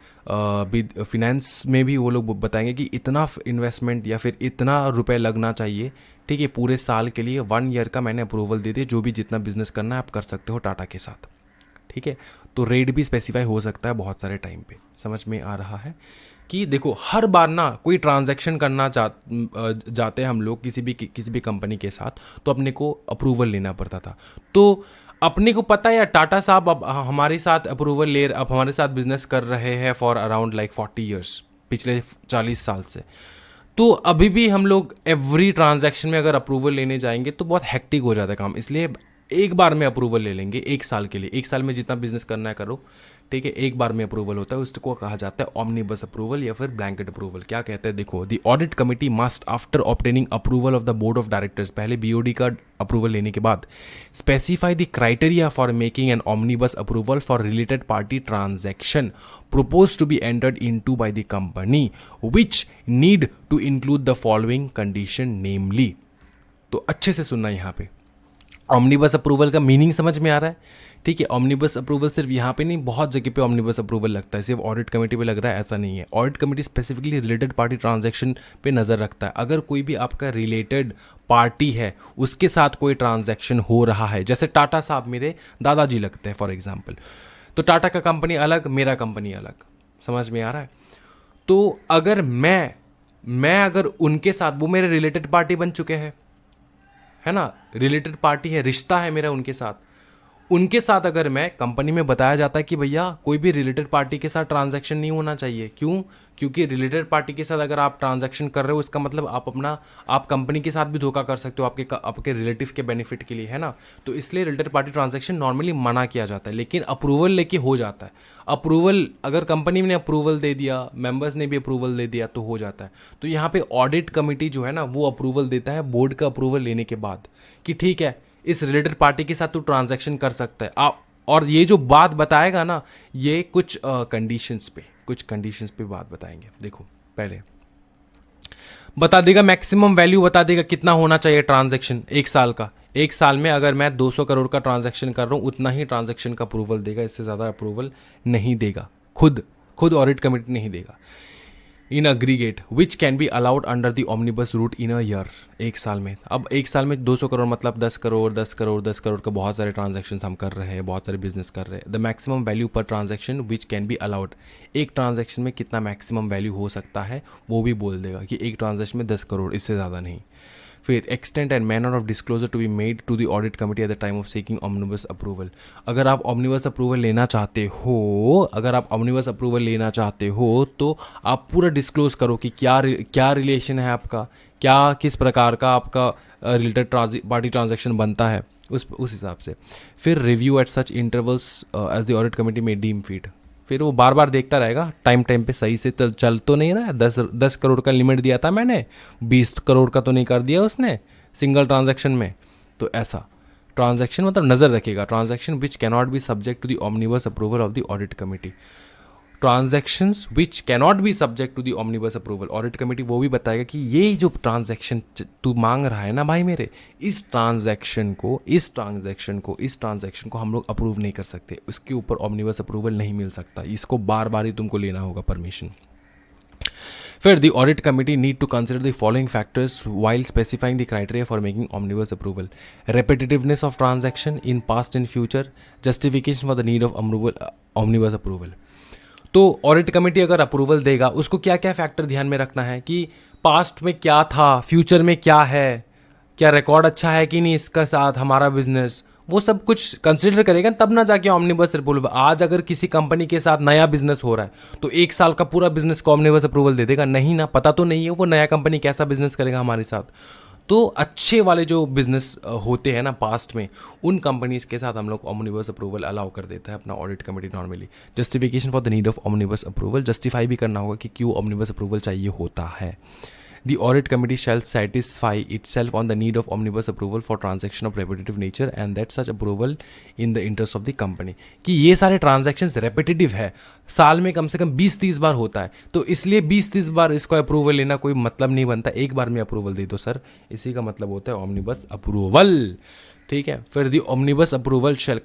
भी, फिनेंस में भी वो लोग बताएंगे कि इतना इन्वेस्टमेंट या फिर इतना रुपए लगना चाहिए, ठीक है, पूरे साल के लिए 1 ईयर का मैंने अप्रूवल दे दिया, जो भी जितना बिजनेस करना है आप कर सकते हो टाटा के साथ, ठीक है। तो रेट भी स्पेसिफाई हो सकता है बहुत सारे टाइम पे। समझ में आ रहा है कि देखो हर बार ना कोई ट्रांजैक्शन करना जाते हैं हम लोग किसी भी कंपनी के साथ, तो अपने को अप्रूवल लेना पड़ता था। तो अपने को पता है यार, टाटा साहब अब हमारे साथ अप्रूवल अब हमारे साथ बिजनेस कर रहे हैं फॉर अराउंड लाइक 40 ईयर्स, पिछले 40 साल से। तो अभी भी हम लोग एवरी ट्रांजैक्शन में अगर अप्रूवल लेने जाएंगे तो बहुत हेक्टिक हो जाता है काम, इसलिए एक बार में अप्रूवल ले लेंगे 1 साल के लिए। 1 साल में जितना बिजनेस करना है करो, ठीक है, एक बार में अप्रूवल होता है, उसको कहा जाता है ऑमनीबस अप्रूवल या फिर ब्लैंकेट अप्रूवल। क्या कहते हैं देखो, the audit committee must after obtaining approval of the board of directors, पहले बीओडी का अप्रूवल लेने के बाद, specify the criteria for making an omnibus approval for related party transaction proposed to be entered into by the company, which need to include the following condition namely। तो अच्छे से सुनना यहाँ पे, ऑमनीबस अप्रूवल का मीनिंग समझ में आ रहा है, ठीक है। ऑमनीबस अप्रूवल सिर्फ यहाँ पे नहीं, बहुत जगह पे ऑमनीबस अप्रूवल लगता है, सिर्फ ऑडिट कमेटी पे लग रहा है ऐसा नहीं है। Audit committee specifically related party transaction पे नज़र रखता है। अगर कोई भी आपका रिलेटेड पार्टी है, उसके साथ कोई ट्रांजैक्शन हो रहा है, जैसे टाटा साहब मेरे दादाजी लगते हैं फॉर एग्जाम्पल, तो टाटा का कंपनी अलग, मेरा कंपनी अलग। समझ में आ रहा है? तो अगर मैं अगर उनके साथ, वो मेरे रिलेटेड पार्टी बन चुके हैं, है ना, रिलेटेड पार्टी है, रिश्ता है मेरा उनके साथ, उनके साथ अगर मैं कंपनी में बताया जाता है कि भैया कोई भी रिलेटेड पार्टी के साथ ट्रांजैक्शन नहीं होना चाहिए। क्यों? क्योंकि रिलेटेड पार्टी के साथ अगर आप ट्रांजैक्शन कर रहे हो, इसका मतलब आप कंपनी के साथ भी धोखा कर सकते हो, आपके रिलेटिव के बेनिफिट के लिए, है ना। तो इसलिए रिलेटेड पार्टी ट्रांजैक्शन नॉर्मली मना किया जाता है, लेकिन अप्रूवल लेके हो जाता है। अप्रूवल अगर कंपनी ने अप्रूवल दे दिया, मेंबर्स ने भी अप्रूवल दे दिया, तो हो जाता है। तो यहाँ पे ऑडिट कमेटी जो है ना, वो अप्रूवल देता है बोर्ड का अप्रूवल लेने के बाद कि ठीक है, इस रिलेटेड पार्टी के साथ तू ट्रांजैक्शन कर सकता है। आप और ये जो बात बताएगा ना, ये कुछ कंडीशंस पे बात बताएंगे। देखो पहले बता देगा मैक्सिमम वैल्यू, बता देगा कितना होना चाहिए ट्रांजैक्शन 1 साल का। 1 साल में अगर मैं 200 करोड़ का ट्रांजैक्शन कर रहा हूँ, उतना ही ट्रांजैक्शन का अप्रूवल देगा, इससे ज़्यादा अप्रूवल नहीं देगा, खुद ऑडिट कमेटी नहीं देगा। In aggregate which can be allowed under the omnibus route in a year, 1 साल में। अब 1 साल में 200 करोड़ मतलब 10 करोड़ का बहुत सारे ट्रांजैक्शन हम कर रहे हैं, बहुत सारे बिजनेस कर रहे हैं। द मैक्सिमम वैल्यू पर transaction which can be allowed, एक ट्रांजैक्शन में कितना मैक्सिमम वैल्यू हो सकता है वो भी बोल देगा कि एक ट्रांजैक्शन में 10 करोड़, इससे ज़्यादा नहीं। फिर extent and manner of disclosure to be made to the audit committee at the time of seeking omnibus approval. अगर आप ऑमनिबस अप्रूवल लेना चाहते हो, तो आप पूरा डिस्क्लोज करो कि क्या रिलेशन है आपका, किस प्रकार का आपका रिलेटेड पार्टी ट्रांजैक्शन बनता है, उस हिसाब से। फिर review at such intervals as the audit committee may deem fit, फिर वो बार बार देखता रहेगा टाइम पे सही से चल तो नहीं रहा है। 10 करोड़ का लिमिट दिया था मैंने, 20 करोड़ का तो नहीं कर दिया उसने सिंगल ट्रांजैक्शन में। तो ऐसा ट्रांजैक्शन मतलब नज़र रखेगा, transaction which cannot be subject to the omnibus approval of the audit committee. Transactions which cannot be subject to the omnibus approval. Audit committee वो भी बताएगा कि ये जो ट्रांजैक्शन तू मांग रहा है ना भाई मेरे, इस ट्रांजैक्शन को हम लोग अप्रूव नहीं कर सकते, उसके ऊपर ऑमनिबस अप्रूवल नहीं मिल सकता, इसको बार बार ही तुमको लेना होगा परमिशन। फिर the audit committee need to consider the following factors while specifying the criteria for making omnibus approval: repetitiveness of transaction in past and future, justification for the need of omnibus approval. तो audit committee अगर approval देगा, उसको क्या क्या factor ध्यान में रखना है कि पास्ट में क्या था, फ्यूचर में क्या है, क्या रिकॉर्ड अच्छा है कि नहीं इसका साथ हमारा बिजनेस, वो सब कुछ कंसिडर करेगा, तब ना जाके ऑमनिबस अप्रूवल। आज अगर किसी कंपनी के साथ नया बिजनेस हो रहा है तो 1 साल का पूरा बिजनेस को ऑमनिबस अप्रूवल दे देगा? नहीं ना, पता तो नहीं है वो नया कंपनी कैसा बिजनेस करेगा हमारे साथ। तो अच्छे वाले जो बिजनेस होते हैं ना पास्ट में, उन कंपनीज के साथ हम लोग ऑमनिबस अप्रूवल अलाउ कर देता है अपना audit committee normally. Justification for the need of omnibus approval, justify भी करना होगा कि क्यों ऑमनिबस अप्रूवल चाहिए होता है। The audit committee shall satisfy itself on the need of omnibus approval for transaction of repetitive nature and that such approval in the interest of the company। कि ये सारे transactions repetitive है, साल में कम से कम 20-30 बार होता है, तो इसलिए 20-30 बार इसको अप्रूवल लेना कोई मतलब नहीं बनता, एक बार में अप्रूवल दे दो सर, इसी का मतलब होता है ऑमनिबस अप्रूवल। ठीक है। फिर दी ऑमनिबस अप्रूवल शैल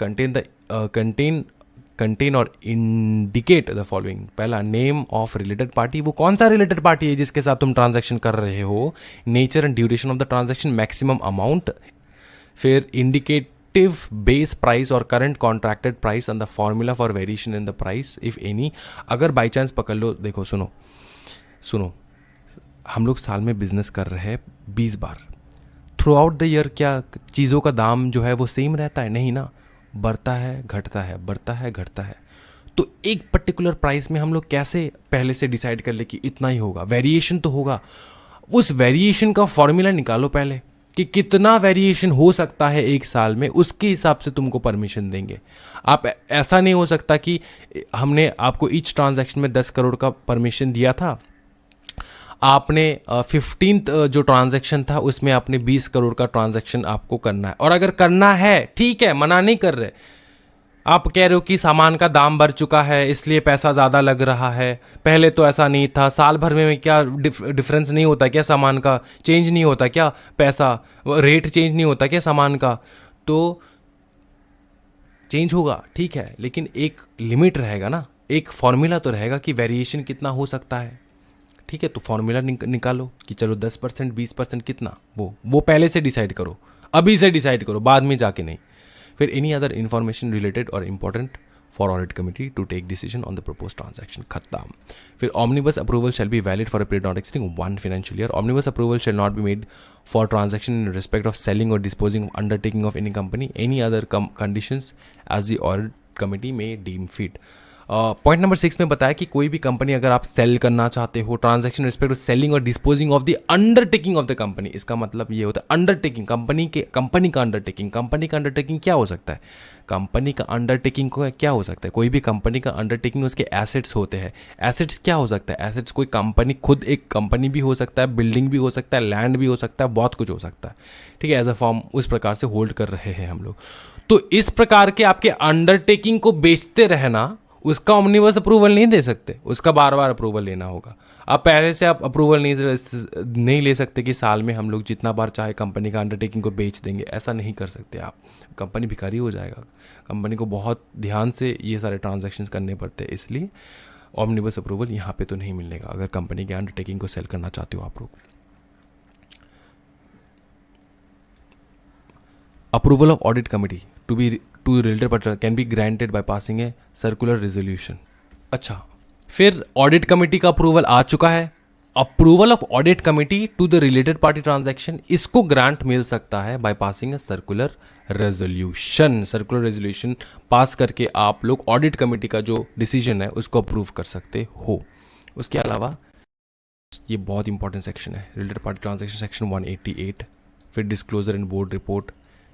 कंटेन और इंडिकेट द फॉलोइंग। पहला, नेम ऑफ रिलेटेड पार्टी, वो कौन सा रिलेटेड पार्टी है जिसके साथ तुम ट्रांजैक्शन कर रहे हो, nature and duration of the transaction, maximum amount, फिर इंडिकेटिव बेस प्राइस और current contracted price and the formula for variation in the price if any. अगर बाई चांस पकड़ लो, देखो सुनो, हम लोग साल में बिजनेस कर रहे हैं 20 बार, थ्रू आउट द ईयर क्या चीज़ों का दाम जो है वो सेम रहता है? नहीं ना, बढ़ता है घटता है, बढ़ता है घटता है। तो एक पर्टिकुलर प्राइस में हम लोग कैसे पहले से डिसाइड कर ले कि इतना ही होगा? वेरिएशन तो होगा, उस वेरिएशन का फॉर्मूला निकालो पहले कि कितना वेरिएशन हो सकता है एक साल में, उसके हिसाब से तुमको परमिशन देंगे। आप ऐसा नहीं हो सकता कि हमने आपको ईच ट्रांजैक्शन में 10 करोड़ का परमिशन दिया था, आपने 15th जो ट्रांजैक्शन था उसमें आपने 20 करोड़ का ट्रांजैक्शन आपको करना है। और अगर करना है, ठीक है, मना नहीं कर रहे, आप कह रहे हो कि सामान का दाम बढ़ चुका है इसलिए पैसा ज़्यादा लग रहा है, पहले तो ऐसा नहीं था, साल भर में क्या डिफरेंस नहीं होता क्या, सामान का चेंज नहीं होता क्या, पैसा रेट चेंज नहीं होता क्या सामान का? तो चेंज होगा, ठीक है, लेकिन एक लिमिट रहेगा ना, एक फॉर्मूला तो रहेगा कि वेरिएशन कितना हो सकता है। ठीक है, तो फॉर्मूला निकालो कि चलो 10%, 20% कितना, वो पहले से डिसाइड करो, अभी से डिसाइड करो, बाद में जाके नहीं। फिर एनी अदर इंफॉर्मेशन रिलेटेड और important for audit committee to take decision on the propose transaction, खत्म। फिर omnibus approval shall be valid for a period not exceeding 1 financial year। Omnibus approval shall not be made for transaction in respect of selling और disposing of undertaking of any company, any other conditions as the audit committee may deem fit. Point number 6 में बताया कि कोई भी company अगर आप cell करना चाहते हो, ट्रांजैक्शन रिस्पेक्ट ऑफ सेलिंग और disposing of the undertaking of the company, इसका मतलब ये होता है अंडरटेकिंग, कंपनी का अंडरटेकिंग। कंपनी का अंडरटेकिंग क्या हो सकता है? कंपनी का अंडरटेकिंग को क्या हो सकता है? कोई भी कंपनी का अंडरटेकिंग उसके एसेट्स होते हैं। एसेट्स क्या हो सकता है? एसेट्स कोई कंपनी, खुद एक कंपनी भी हो सकता है, बिल्डिंग भी हो सकता है, लैंड भी हो सकता है, बहुत कुछ हो सकता है। ठीक है, एज अ फॉर्म उस प्रकार से होल्ड कर रहे हैं हम लोग। तो इस प्रकार के आपके अंडरटेकिंग को बेचते रहना, उसका ऑमनिबस अप्रूवल नहीं दे सकते, उसका बार बार अप्रूवल लेना होगा। आप पहले से आप अप्रूवल नहीं ले सकते कि साल में हम लोग जितना बार चाहे कंपनी का अंडरटेकिंग को बेच देंगे, ऐसा नहीं कर सकते आप, कंपनी भिखारी हो जाएगा। कंपनी को बहुत ध्यान से ये सारे ट्रांजैक्शंस करने पड़ते हैं, इसलिए ऑमनिबस अप्रूवल यहाँ पे तो नहीं मिलेगा अगर कंपनी के अंडरटेकिंग को सेल करना चाहते हो आप लोग। Approval of audit committee to related party can be granted by passing a circular resolution। अच्छा, फिर ऑडिट कमिटी का अप्रूवल आ चुका है। Approval of audit committee to the related party transaction, इसको ग्रांट मिल सकता है by passing a circular resolution. Circular resolution pass करके आप लोग ऑडिट कमिटी का जो डिसीजन है उसको अप्रूव कर सकते हो। उसके अलावा ये बहुत इंपॉर्टेंट सेक्शन है, रिलेटेड पार्टी ट्रांजैक्शन सेक्शन 188। फिर डिस्क्लोजर एंड बोर्ड रिपोर्ट,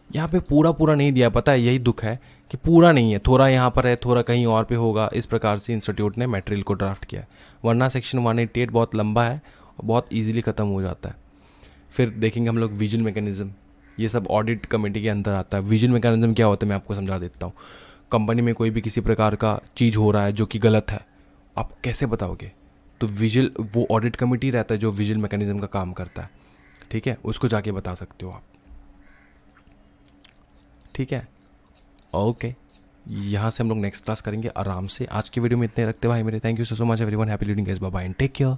यहाँ पे पूरा नहीं दिया, पता है यही दुख है कि पूरा नहीं है, थोड़ा यहाँ पर है, थोड़ा कहीं और पे होगा। इस प्रकार से इंस्टीट्यूट ने मटेरियल को ड्राफ्ट किया, वरना सेक्शन 188 बहुत लंबा है और बहुत इजीली ख़त्म हो जाता है। फिर देखेंगे हम लोग विजन मैकेनिज्म, ये सब ऑडिट कमेटी के अंदर आता है। विजन मैकेनिज्म क्या होता है मैं आपको समझा देता हूँ। कंपनी में कोई भी किसी प्रकार का चीज़ हो रहा है जो कि गलत है, आप कैसे बताओगे? तो विजिल, वो ऑडिट कमिटी रहता है जो विजिल मैकेनिज्म का काम करता है, ठीक है, उसको जाके बता सकते हो आप, ठीक है। ओके, यहाँ से हम लोग नेक्स्ट क्लास करेंगे आराम से। आज की वीडियो में इतने रखते भाई मेरे। Thank you so much everyone, happy reading guys, bye bye and take care.